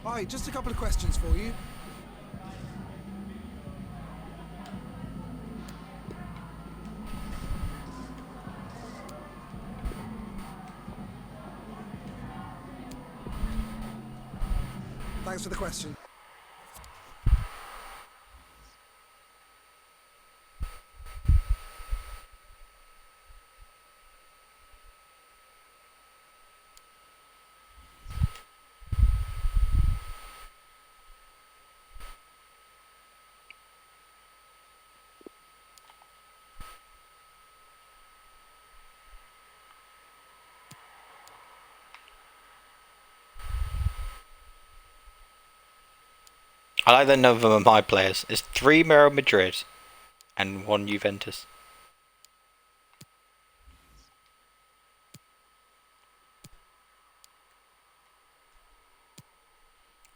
Hi, just a couple of questions for you. Thanks for the question. I like that none of them are my players. It's 3 Real Madrid and 1 Juventus.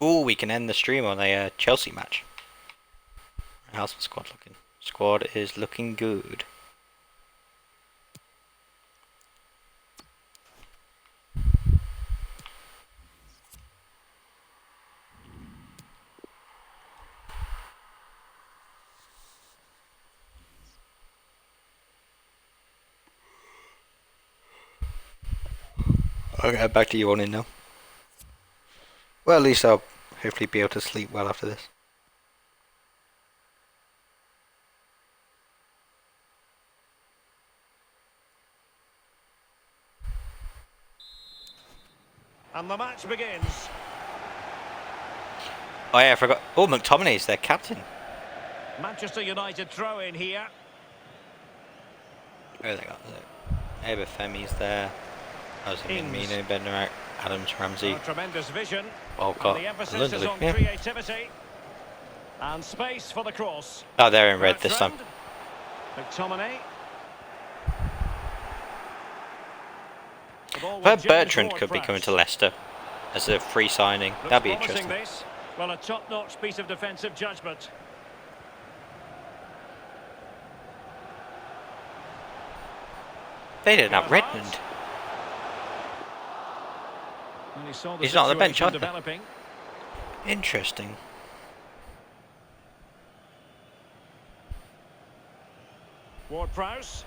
Ooh, we can end the stream on a Chelsea match. How's the squad looking? Squad is looking good. Okay, back to you on in now. Well, at least I'll hopefully be able to sleep well after this. And the match begins. Oh yeah, I forgot. Oh, McTominay's their captain. Manchester United throw in here. Where they got it? Femi's there. I was thinking Mino, Bednarak, Adams, Ramsey. Tremendous vision. Walcott. And the emphasis is on creativity. And space for the cross. Oh, they're in red this time. McTominay. But Bertrand could be coming to Leicester as a free signing. That'd be interesting. This. Well, a top-notch piece of defensive judgment. They didn't have Redmond. He's not on the bench, either. Interesting. Ward-Prowse.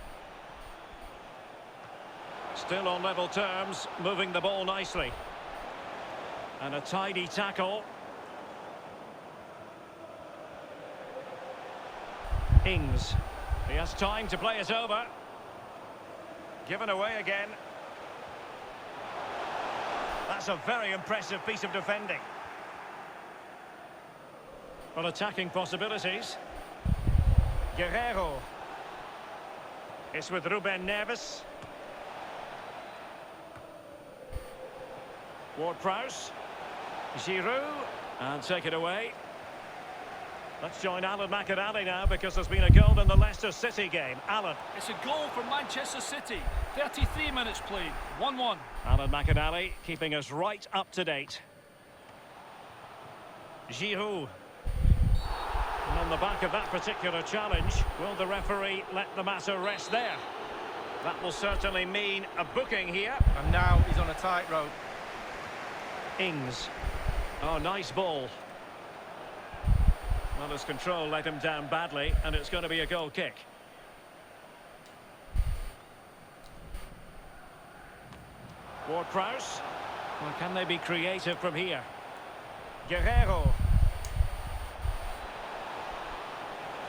Still on level terms, moving the ball nicely. And a tidy tackle. Ings. He has time to play it over. Given away again. That's a very impressive piece of defending. Well, attacking possibilities. Guerrero. It's with Ruben Neves. Ward-Prowse. Giroud. And take it away. Let's join Alan McAnally now because there's been a goal in the Leicester City game. Alan. It's a goal for Manchester City. 33 minutes played. 1-1. Alan McAnally keeping us right up to date. Giroud. And on the back of that particular challenge, will the referee let the matter rest there? That will certainly mean a booking here. And now he's on a tightrope. Ings. Oh, nice ball. Well, his control let him down badly, and it's going to be a goal kick. Ward-Prowse. Well, can they be creative from here? Guerrero.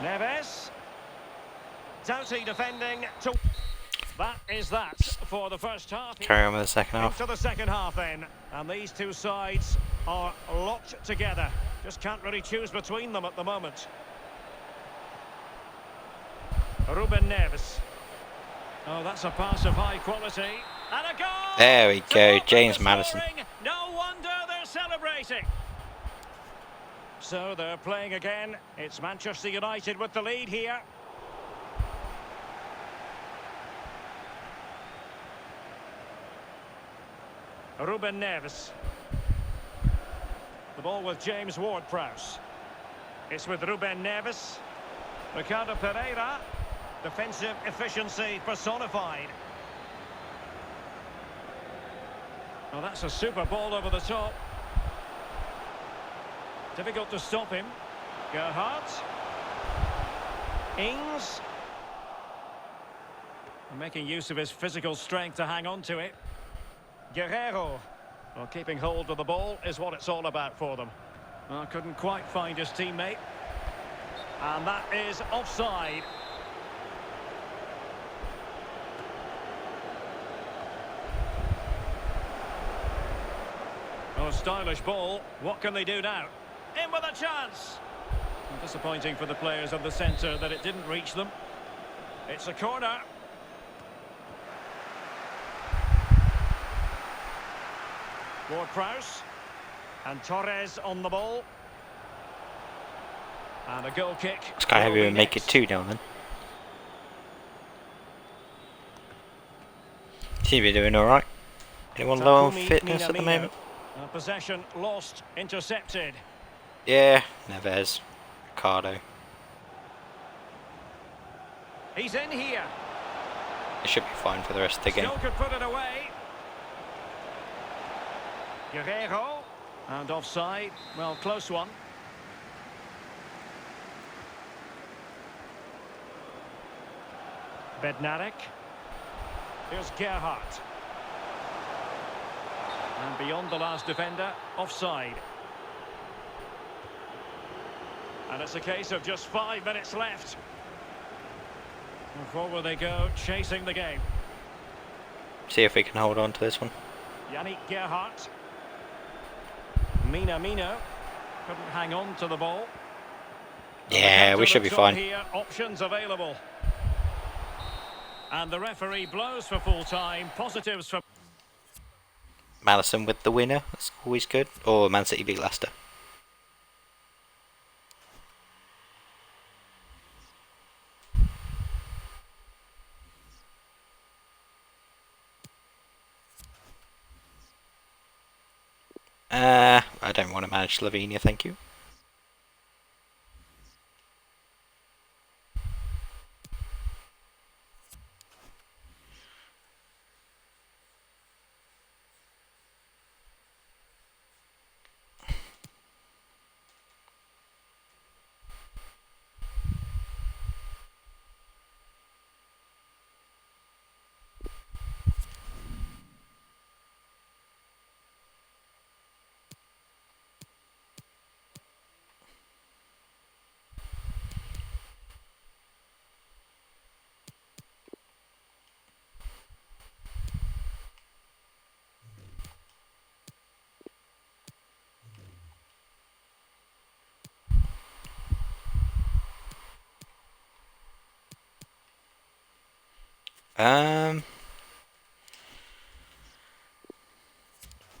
Neves. Doughty defending. That is that for the first half. Carry on with the second half. Into the second half then. And these two sides are locked together. Just can't really choose between them at the moment. Ruben Neves. Oh, that's a pass of high quality. And a goal! There we go, James Maddison. No wonder they're celebrating. So they're playing again. It's Manchester United with the lead here. Ruben Neves. The ball with James Ward-Prowse. It's with Ruben Neves. Ricardo Pereira. Defensive efficiency personified. Oh, that's a super ball over the top. Difficult to stop him. Gerhardt. Ings. Making use of his physical strength to hang on to it. Guerrero. Well, keeping hold of the ball is what it's all about for them. Well, couldn't quite find his teammate. And that is offside. Oh, stylish ball. What can they do now? In with a chance. Well, disappointing for the players of the centre that it didn't reach them. It's a corner. Ward-Prowse. And Torres on the ball. And a goal kick. Sky Heavy will make it 2 now then. Seem to be doing alright. Anyone low on fitness at the moment? Possession lost, intercepted. Yeah, Neves, Ricardo. He's in here. It should be fine for the rest of the game. Still could put it away. Guerrero. And offside. Well, close one. Bednarik. Here's Gerhardt. And beyond the last defender, offside. And it's a case of just 5 minutes left. And forward they go, chasing the game. See if we can hold on to this one. Yannick Gerhardt. Minamino couldn't hang on to the ball. Yeah, we should be fine. Here, options available. And the referee blows for full time. Positives for Madison with the winner. That's always good. Or Man City beat Leicester. I don't want to manage Slovenia, thank you.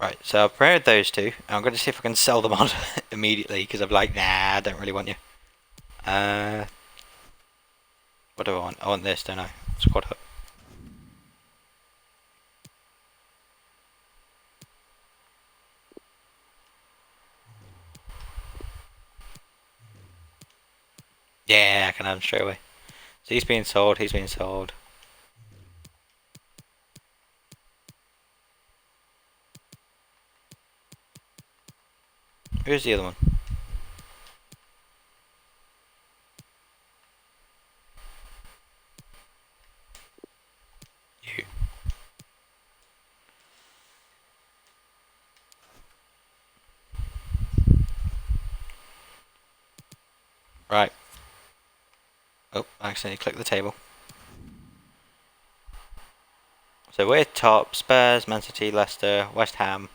Right, so I've prepared those two. I'm going to see if I can sell them on immediately because I'm like, nah, I don't really want you. What do I want? I want this, don't I? Squad up. Yeah, I can have him straight away. So he's being sold, he's being sold. Who's the other one? You. Right. Oh, I accidentally clicked the table. So we're top. Spurs, Man City, Leicester, West Ham.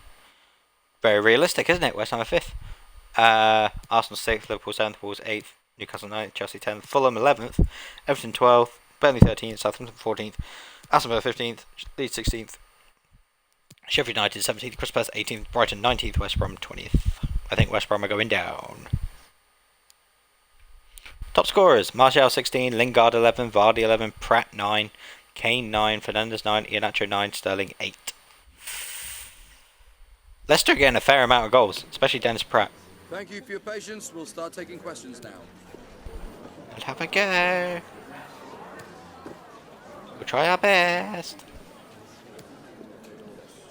Very realistic, isn't it? West Ham are 5th. Arsenal 6th, Liverpool 7th, Wolves 8th, Newcastle 9th, Chelsea 10th, Fulham 11th, Everton 12th, Burnley 13th, Southampton 14th, Aston Villa 15th, Leeds 16th, Sheffield United 17th, Crystal Palace 18th, Brighton 19th, West Brom 20th. I think West Brom are going down. Top scorers: Martial 16, Lingard 11, Vardy 11, Pratt 9, Kane 9, Fernandes 9, Iheanacho 9, Sterling 8. Leicester getting a fair amount of goals, especially Dennis Pratt. Thank you for your patience. We'll start taking questions now. Let's have a go. We'll try our best.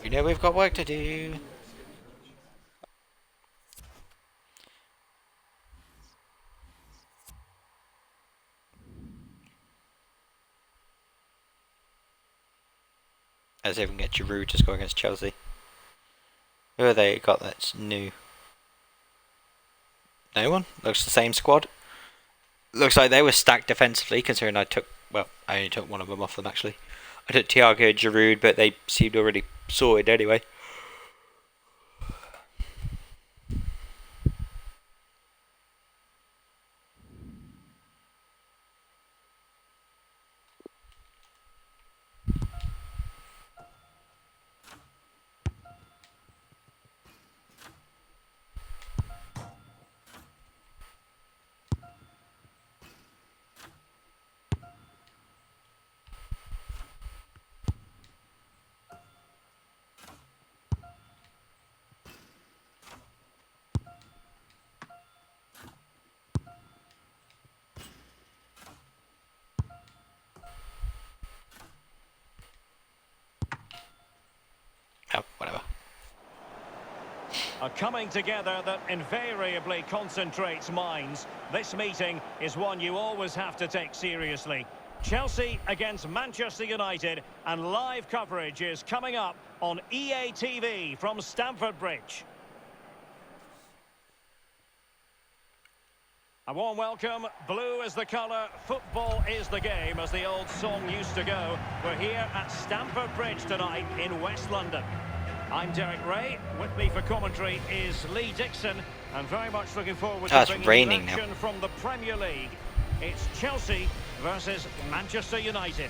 We know we've got work to do. As if we can get Giroud to score against Chelsea. Who are they got that's new? No one? Looks the same squad. Looks like they were stacked defensively, considering I only took one of them off them actually. I took Thiago, Giroud, but they seemed already sorted anyway. Oh, whatever. A coming together that invariably concentrates minds. This meeting is one you always have to take seriously. Chelsea against Manchester United, and live coverage is coming up on EA TV from Stamford Bridge. A warm welcome. Blue is the colour, football is the game, as the old song used to go. We're here at Stamford Bridge tonight in West London. I'm Derek Ray. With me for commentary is Lee Dixon, and very much looking forward to bringing raining action now. from the Premier League. It's Chelsea versus Manchester United.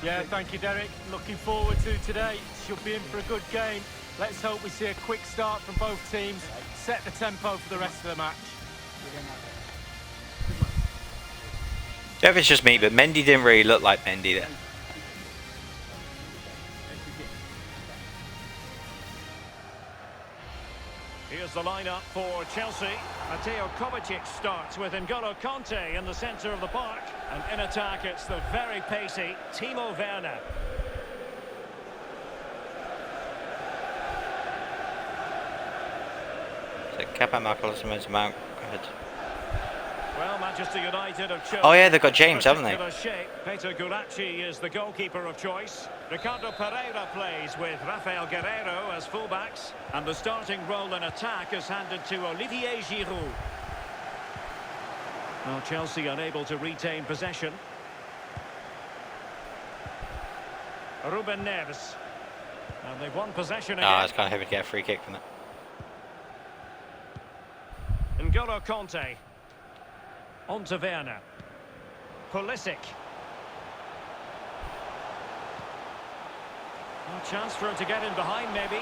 Yeah, thank you, Derek. Looking forward to today. Should be in for a good game. Let's hope we see a quick start from both teams. Set the tempo for the rest of the match. I don't know if it's just me, but Mendy didn't really look like Mendy there. Here's the lineup for Chelsea. Mateo Kovacic starts with N'Golo Kanté in the centre of the park. And in attack, it's the very pacey Timo Werner. So Kepa, Marcos, Mount. Go ahead. Well, Manchester United have chosen... Oh yeah, they've got James, haven't they? Shape. Peter Gulacsi is the goalkeeper of choice. Ricardo Pereira plays with Rafael Guerreiro as fullbacks. And the starting role in attack is handed to Olivier Giroud. Well, Chelsea unable to retain possession. Ruben Neves. And they've won possession again. I was kind of hoping to get a free kick from that. N'Golo Kanté. On to Werner. Pulisic. A chance for him to get in behind, maybe.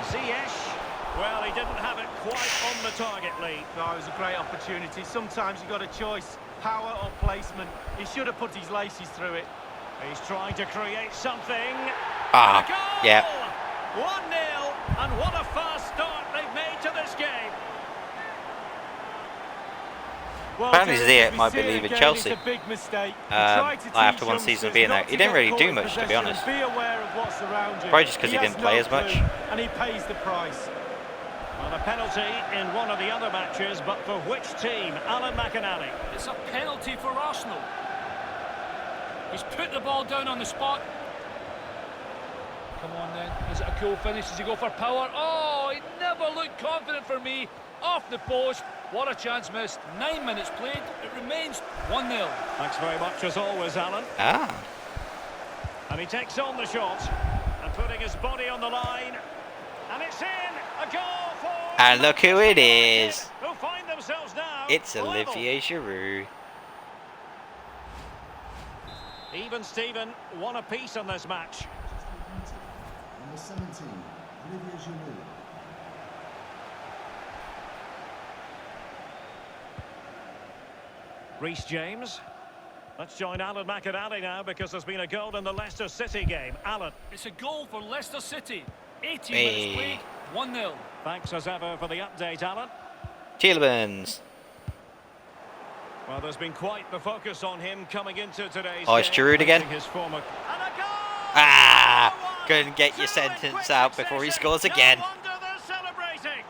Ziyech. Well, he didn't have it quite on the target, Lee. No, it was a great opportunity. Sometimes you've got a choice, power or placement. He should have put his laces through it. He's trying to create something. Ah, And a goal! yeah. 1-0, and what a fast start they've made to this game. Well, Apparently Derek, Ziyech might be we see it leaving again, Chelsea. It's a big mistake. He tried to After teach one season youngsters being there. not He to didn't get really caught do in much, to be possession honest. and be aware of what's around you. Probably just because he has didn't play no as much. clue, and he pays the price. Well, a penalty in one of the other matches, but for which team? Alan McInally. It's a penalty for Arsenal. He's put the ball down on the spot. Come on then, is it a cool finish? Does he go for power? Oh, he never looked confident for me. Off the post, what a chance missed. 9 minutes played, it remains 1-0. Thanks very much as always, Alan. Ah. And he takes on the shot, and putting his body on the line. And it's in, a goal for... And look who it is. Who find themselves now It's level. Olivier Giroud. Even Steven, one apiece on this match. Number 17, Olivier Giroud. Reece James. Let's join Alan McInally now, because there's been a goal in the Leicester City game. Alan. It's a goal for Leicester City. 18 Hey. minutes played, 1-0. Thanks as ever for the update, Alan. Tielemans. Well, there's been quite the focus on him coming into today's Oh, it's game, Giroud again. facing his former... And a goal! Ah! Couldn't get your Two sentence quick out before he succession. scores again. No wonder they're celebrating.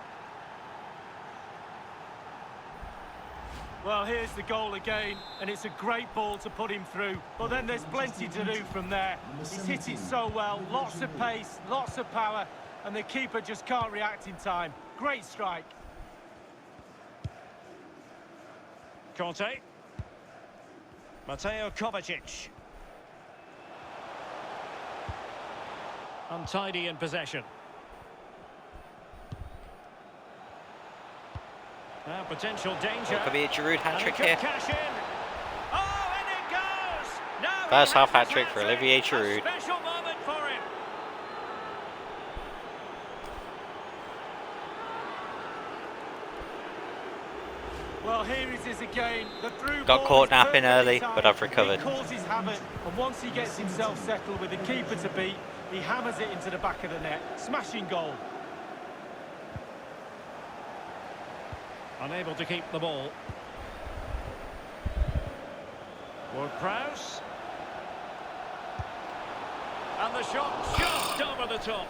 Well, here's the goal again, and it's a great ball to put him through. But then there's plenty to do from there. He's hit it so well, lots of pace, lots of power, and the keeper just can't react in time. Great strike. Conte. Mateo Kovacic. Untidy in possession. Now potential danger. Could be a Giroud And hat-trick he could here. cash in. Oh, and it goes! Now First he half has his hat-trick for hat-trick. Olivier A Giroud. special moment for him. Well, here it is again. The through Got ball caught is napping perfectly early, timed. but I've recovered. He causes havoc, and once he gets himself settled with the keeper to beat, he hammers it into the back of the net. Smashing goal. Unable to keep the ball. Ward-Prowse. And the shot just over the top.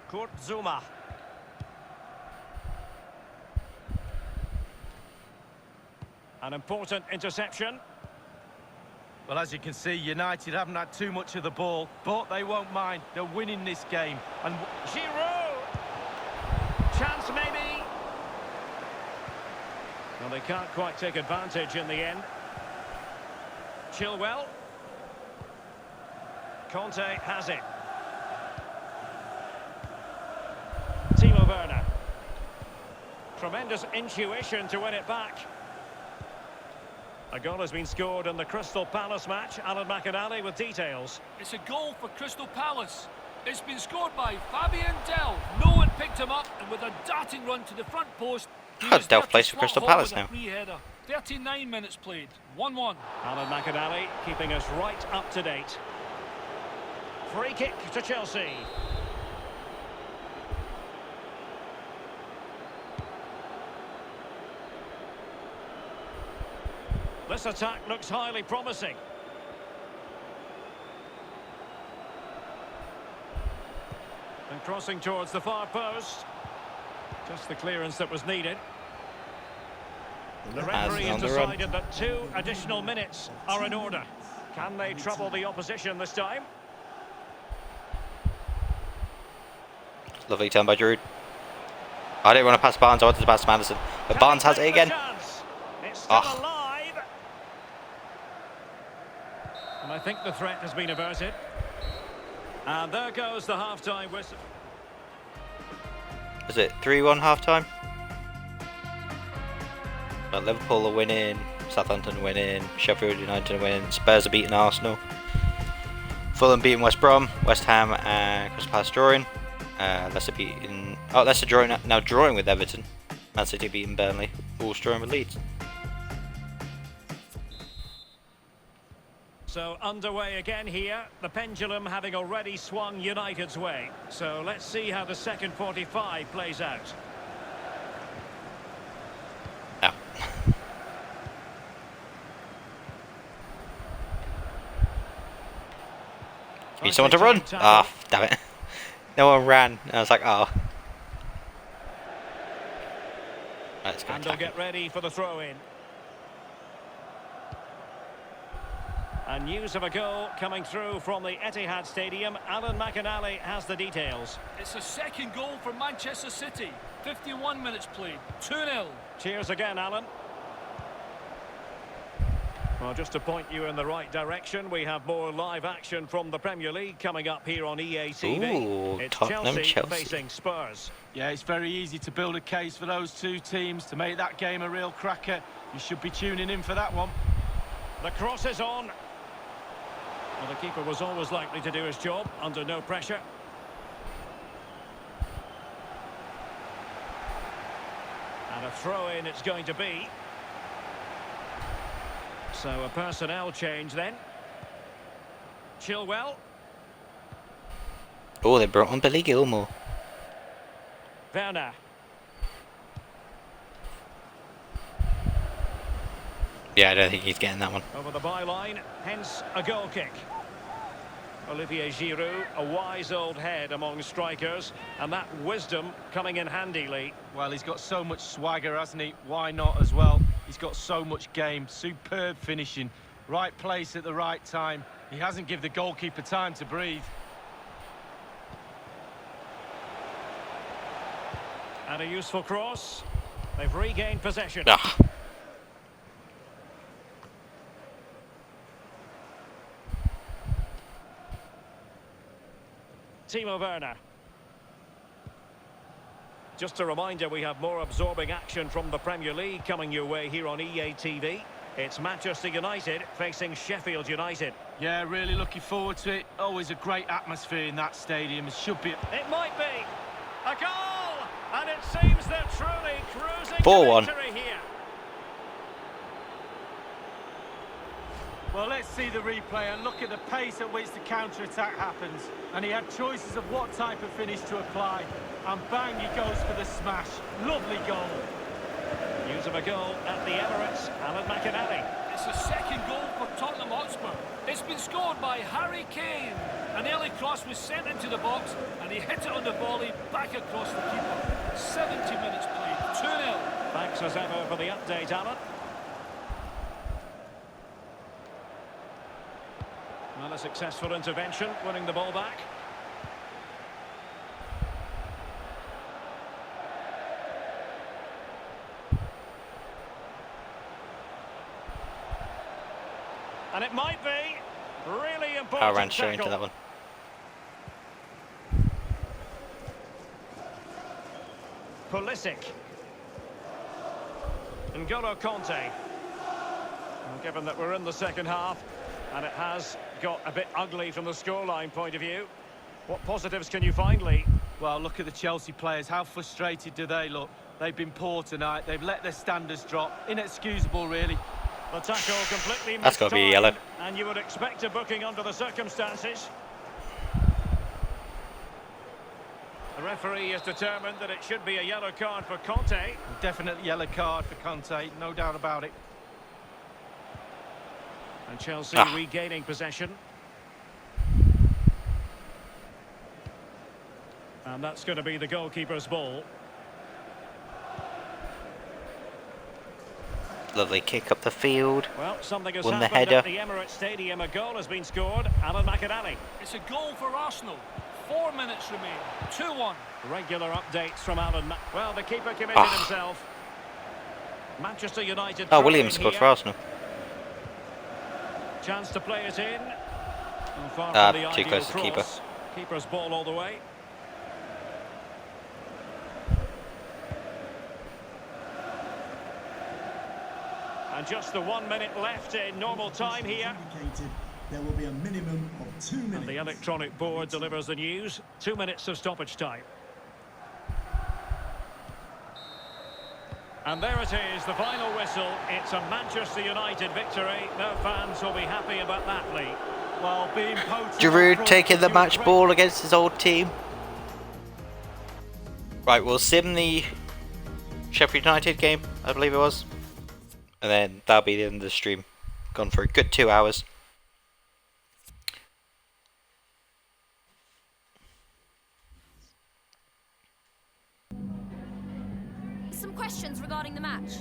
Kurt Zuma. An important interception. Well, as you can see, United haven't had too much of the ball, but they won't mind. They're winning this game. And Giroud! Chance maybe. Well, they can't quite take advantage in the end. Chilwell. Conte has it. Timo Werner. Tremendous intuition to win it back. A goal has been scored in the Crystal Palace match. Alan McInally with details. It's a goal for Crystal Palace. It's been scored by Fabian Delph. No one picked him up, and with a darting run to the front post, How does Delph plays for Crystal Palace now? 39 minutes played. 1-1. Alan McInally keeping us right up to date. Free kick to Chelsea. This attack looks highly promising. And crossing towards the far post. Just the clearance that was needed. The referee has decided that 2 additional minutes are in order. Can they trouble the opposition this time? Lovely turn by Giroud. I didn't want to pass Barnes, I wanted to pass Madison. But Barnes has it again. It's still alive. And I think the threat has been averted. And there goes the half-time whistle. Was it 3-1 half-time? But Liverpool are winning, Southampton are winning, Sheffield United are winning, Spurs are beating Arsenal, Fulham beating West Brom, West Ham and Crystal Palace drawing, Leicester beating... Oh, Leicester drawing, now drawing with Everton, Man City beating Burnley, Wolves drawing with Leeds. So underway again here, the pendulum having already swung United's way. So let's see how the second 45 plays out. No. Need someone to run. Ah, oh, damn it. No one ran. I was like, oh. Let's go. And they'll get ready for the throw-in. And news of a goal coming through from the Etihad Stadium. Alan McInally has the details. It's a second goal for Manchester City. 51 minutes played. 2-0. Cheers again, Alan. Well, just to point you in the right direction, we have more live action from the Premier League coming up here on EA TV. Ooh, it's Tottenham, Chelsea facing Spurs. Yeah, it's very easy to build a case for those two teams to make that game a real cracker. You should be tuning in for that one. The cross is on. Well, the keeper was always likely to do his job under no pressure. And a throw-in it's going to be. So a personnel change then. Chilwell. Oh, they brought on Billy Gilmore. Werner. Yeah, I don't think he's getting that one. Over the byline, hence a goal kick. Olivier Giroud, a wise old head among strikers, and that wisdom coming in handy, Lee. Well, he's got so much swagger, hasn't he? Why not as well? He's got so much game, superb finishing, right place at the right time. He hasn't given the goalkeeper time to breathe. And a useful cross. They've regained possession. Ah. Timo Werner. Just a reminder, we have more absorbing action from the Premier League coming your way here on EA TV. It's Manchester United facing Sheffield United. Yeah, really looking forward to it. Always a great atmosphere in that stadium. It should be... It might be a goal! And it seems they're truly cruising 4-1. to victory here. Well, let's see the replay and look at the pace at which the counter-attack happens. And he had choices of what type of finish to apply. And bang, he goes for the smash. Lovely goal. Using of a goal at the Emirates. Alan McInally. It's the second goal for Tottenham Hotspur. It's been scored by Harry Kane. An early cross was sent into the box and he hit it on the volley back across the keeper. 70 minutes played, 2-0. Thanks as ever for the update, Alan. Well, a successful intervention, winning the ball back. And it might be really important. I ran straight into that one. Pulisic. N'Golo Conte. And given that we're in the second half, and it has got a bit ugly from the scoreline point of view, what positives can you find, Lee? Well, look at the Chelsea players. How frustrated do they look? They've been poor tonight. They've let their standards drop. Inexcusable, really. The tackle completely That's got to be a yellow. And you would expect a booking under the circumstances. The referee is determined that it should be a yellow card for Conte. Definitely yellow card for Conte, no doubt about it. And Chelsea regaining possession. And that's going to be the goalkeeper's ball. Lovely kick up the field. Well, something has Won the happened header. at the Emirates Stadium. A goal has been scored. Alan McInally. It's a goal for Arsenal. 4 minutes remain. 2-1. Regular updates from Alan. Well, the keeper committed himself. Manchester United. Oh, Williams scored for Arsenal. Chance to play it in. And far from the too ideal close to the keeper. cross. Keeper's ball all the way. And just the 1 minute left in normal time here. There will be a minimum of 2 minutes. And the electronic board delivers the news. 2 minutes of stoppage time. And there it is, the final whistle. It's a Manchester United victory. No fans will be happy about that, Lee. Well, being potent. Giroud taking the match ball against his old team. Right, we'll sim the Sheffield United game, I believe it was. And then that'll be the end of the stream. Gone for a good 2 hours. Some questions regarding the match.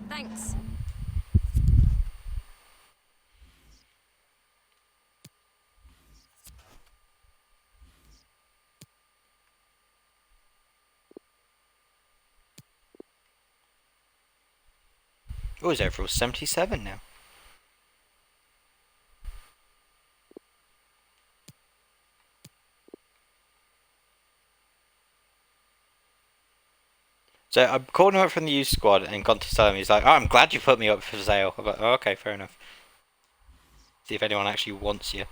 Thanks. Oh, his overall 77 now. So I'm calling him up from the youth squad and gone to tell him. He's like, "Oh, I'm glad you put me up for sale." I'm like, "Oh, okay, fair enough." See if anyone actually wants you.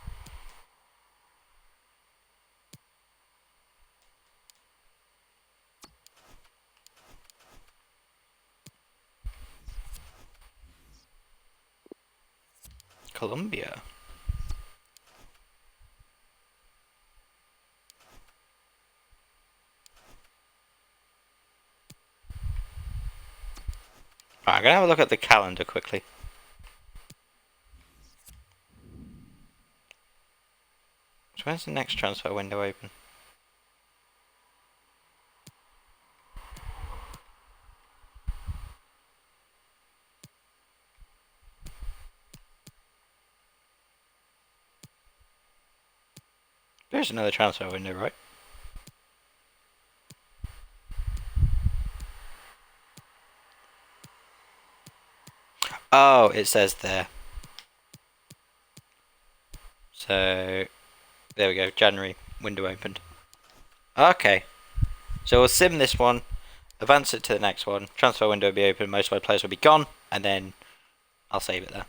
Colombia. Right, I'm going to have a look at the calendar quickly. So when's the next transfer window open? There's another transfer window, right? Oh, it says there. So, there we go, January, window opened. Okay. So we'll sim this one, advance it to the next one, transfer window will be open, most of my players will be gone, and then I'll save it there.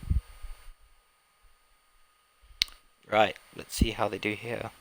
Right, let's see how they do here.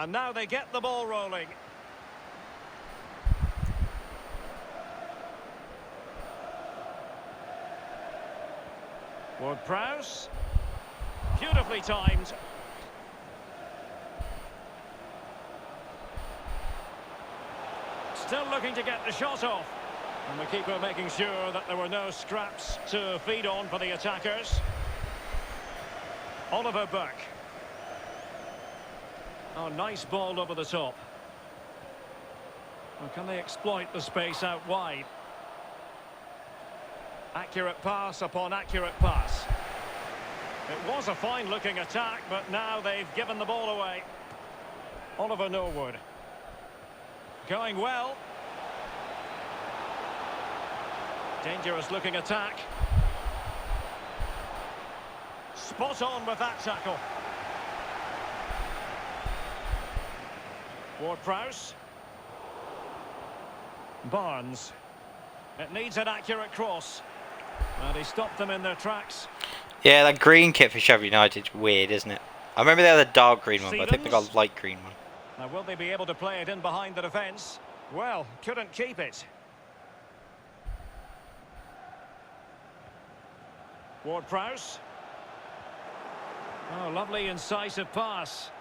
And now they get the ball rolling. Ward-Prowse. Beautifully timed. Still looking to get the shot off. And the keeper making sure that there were no scraps to feed on for the attackers. Oliver Burke. Oh, nice ball over the top. Well, can they exploit the space out wide? Accurate pass upon accurate pass. It was a fine-looking attack, but now they've given the ball away. Oliver Norwood. Going well. Dangerous-looking attack. Spot on with that tackle. Ward-Prowse. Barnes. It needs an accurate cross. And he stopped them in their tracks. Yeah, that green kit for Sheffield United is weird, isn't it? I remember they had a dark green one, but I think they got a light green one. Now, will they be able to play it in behind the defence? Well, couldn't keep it. Ward-Prowse. Oh, lovely incisive pass.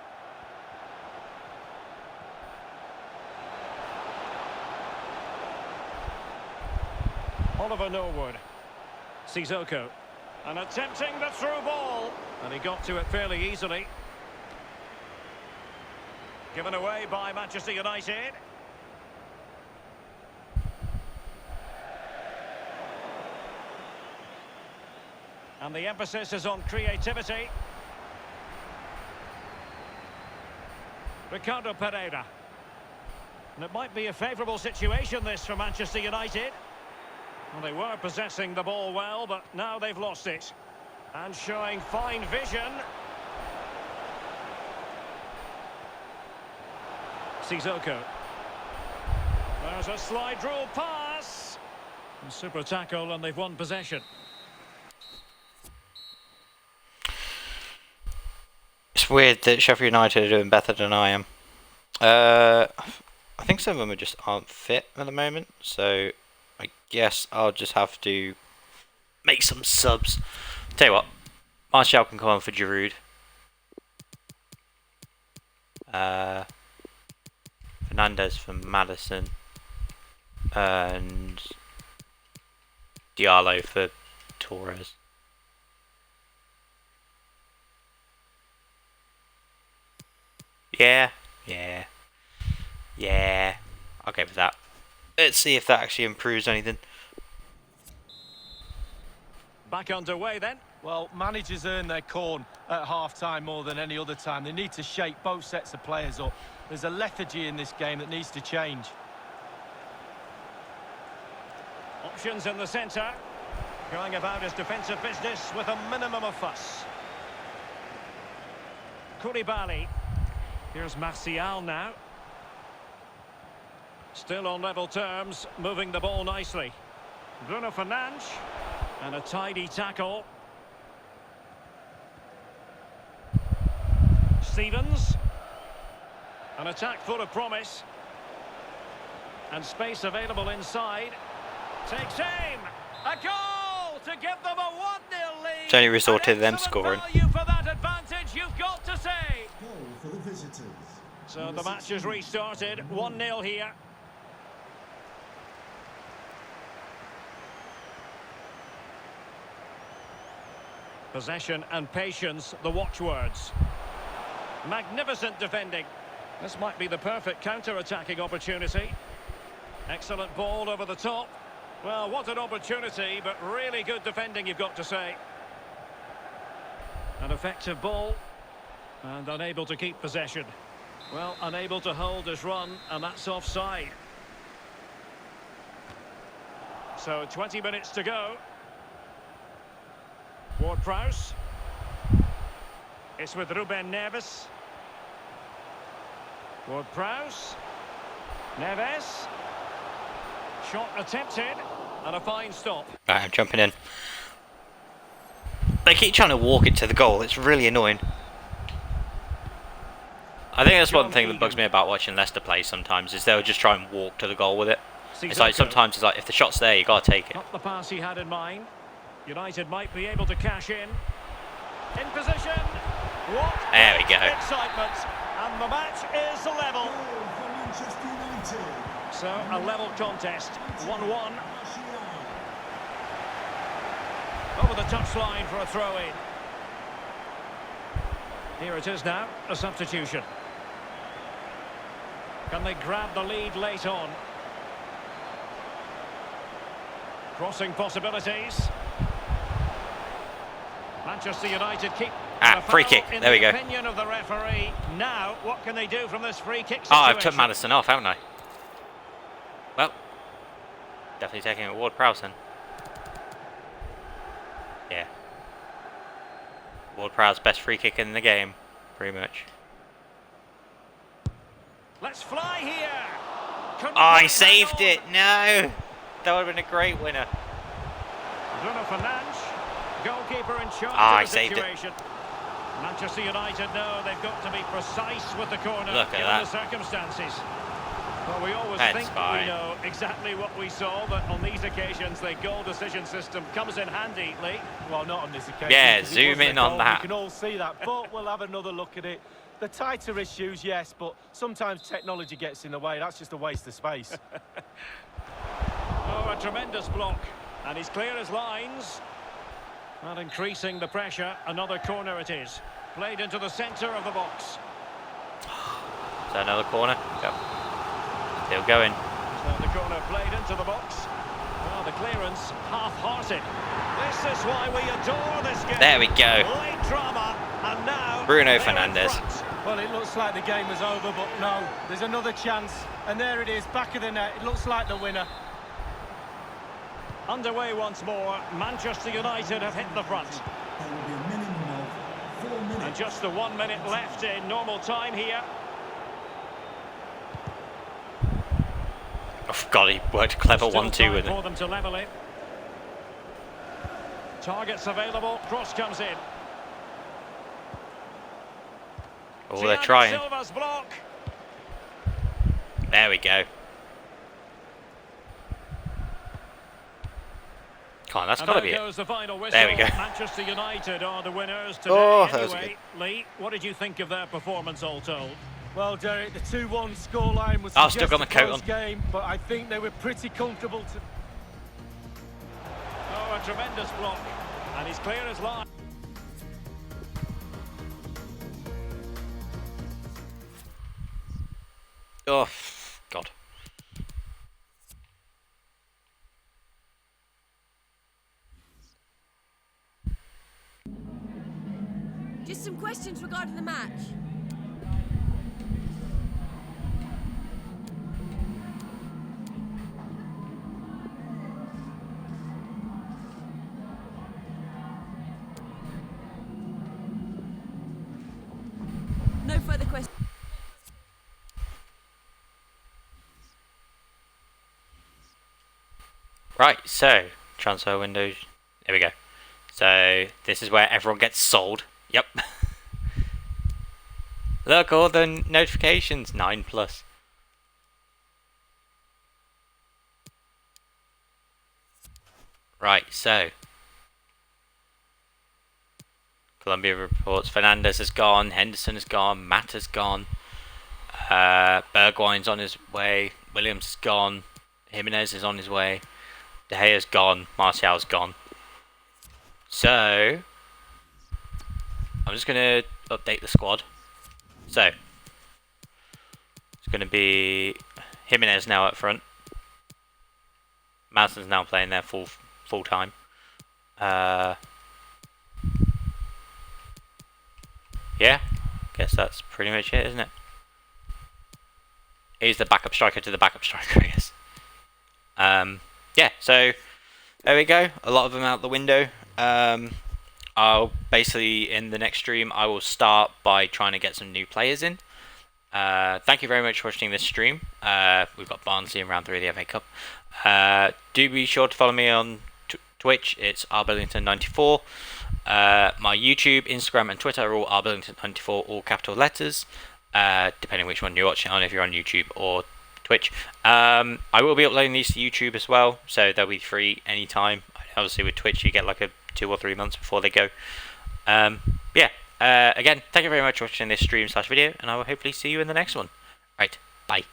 Oliver Norwood. Sissoko. And attempting the through ball. And he got to it fairly easily. Given away by Manchester United. And the emphasis is on creativity. Ricardo Pereira. And it might be a favourable situation, this, for Manchester United. Well, they were possessing the ball well, but now they've lost it. And showing fine vision. Sissoko. There's a slide rule pass. A super tackle, and they've won possession. It's weird that Sheffield United are doing better than I am. I think some of them just aren't fit at the moment, so I guess I'll just have to make some subs. Tell you what, Martial can come on for Giroud. Fernandez for Madison. And Diallo for Torres. Yeah. I'll go with that. Let's see if that actually improves anything. Back underway then. Well, managers earn their corn at half-time more than any other time. They need to shake both sets of players up. There's a lethargy in this game that needs to change. Options in the centre. Going about his defensive business with a minimum of fuss. Koulibaly. Here's Martial now. Still on level terms, moving the ball nicely. Bruno Fernandes. And a tidy tackle. Stevens. An attack full of promise. And space available inside. Takes aim. A goal to give them a 1-0 lead. It's only resorted to them scoring. Value for that advantage, you've got to say. Goal for the visitors. So the match has restarted. 1-0 here. Possession and patience, the watchwords. Magnificent defending. This might be the perfect counter-attacking opportunity. Excellent ball over the top. Well, what an opportunity, but really good defending, you've got to say. An effective ball. And unable to keep possession. Well, unable to hold his run, and that's offside. So 20 minutes to go. Ward-Prowse. It's with Ruben Neves. Ward-Prowse. Neves. Shot attempted. And a fine stop. Right, I'm jumping in. They keep trying to walk it to the goal. It's really annoying. I think that's one thing that bugs me about watching Leicester play sometimes, is they'll just try and walk to the goal with it. It's like sometimes it's like if the shot's there, you gotta take it. Not the pass he had in mind. United might be able to cash in. In position. What There we go. excitement. And the match is level. Goal for Manchester United. So a level contest. 1-1. Over the touchline for a throw-in. Here it is now, a substitution. Can they grab the lead late on? Crossing possibilities. Manchester United keep free kick. There we go. Opinion of the referee. Now, what can they do from this free kick situation? Oh, I've took Maddison off, haven't I? Well, definitely taking it Ward-Prowse then. Yeah. Ward-Prowse best free kick in the game, pretty much. Let's fly here. Oh, he saved it. No, that would have been a great winner. Bruno Fernandes, goalkeeper in charge Ah, of the he saved it. situation. Manchester United know they've got to be precise with the corner Look at given that. the circumstances. Well, we always That's think fine. we know exactly what we saw, but on these occasions, the goal decision system comes in handy, Lee. Well, not on this occasion. Yeah, 'cause it zoom wasn't in a on goal, that. We can all see that, but we'll have another look at it. The tighter issues, yes, but sometimes technology gets in the way. That's just a waste of space. Oh, a tremendous block. And he's clear as lines. And increasing the pressure, another corner it is. Played into the centre of the box. Is that another corner? Yep. Still going. So the corner played into the box. Well, the clearance half-hearted. This is why we adore this game. There we go. Late drama, and now Bruno they're in Fernandes. front. Well, it looks like the game was over, but no. There's another chance. And there it is, back of the net. It looks like the winner. Underway once more. Manchester United have hit the front. There will be a minimum of 4 minutes. And just the 1 minute left in normal time here. Oh, God, he worked a clever Still 1-2 time with for it. them to level it. Targets available. Cross comes in. Oh, they're Thiago trying. Silva's block. There we go. Come on, that's And got to there be it. goes the final whistle. There we go. Manchester United are the winners today. Oh, that was anyway, Lee, what did you think of their performance all told? Well, Derek, the 2-1 scoreline was I've still got my coat close on. game, but I think they were pretty comfortable to... Oh, a tremendous block. And he's clear as line. Oh, God. Just some questions regarding the match. No further questions. Right, so, transfer windows. There we go. So, this is where everyone gets sold. Yep. Look, all the notifications. 9+. Right, so. Columbia reports Fernandes has gone, Henderson has gone, Matt has gone, Bergwijn's on his way, Williams has gone, Jimenez is on his way, De Gea's gone, Martial's gone. So, I'm just going to update the squad. So, it's going to be Jimenez now up front. Madison's now playing there full time. Yeah, guess that's pretty much it, isn't it? He's the backup striker to the backup striker, I guess. Yeah, so there we go. A lot of them out the window. I'll basically, in the next stream, I will start by trying to get some new players in. Thank you very much for watching this stream. We've got Barnsley in round 3 of the FA Cup. Do be sure to follow me on Twitch. It's rbillington94. My YouTube, Instagram, and Twitter are all rbillington94, all capital letters. depending which one you're watching on, if you're on YouTube or Twitch. I will be uploading these to YouTube as well, so they'll be free anytime. Obviously with Twitch you get like a 2 or 3 months before they go. Yeah, again, thank you very much for watching this stream/video, and I will hopefully see you in the next one. Right, bye.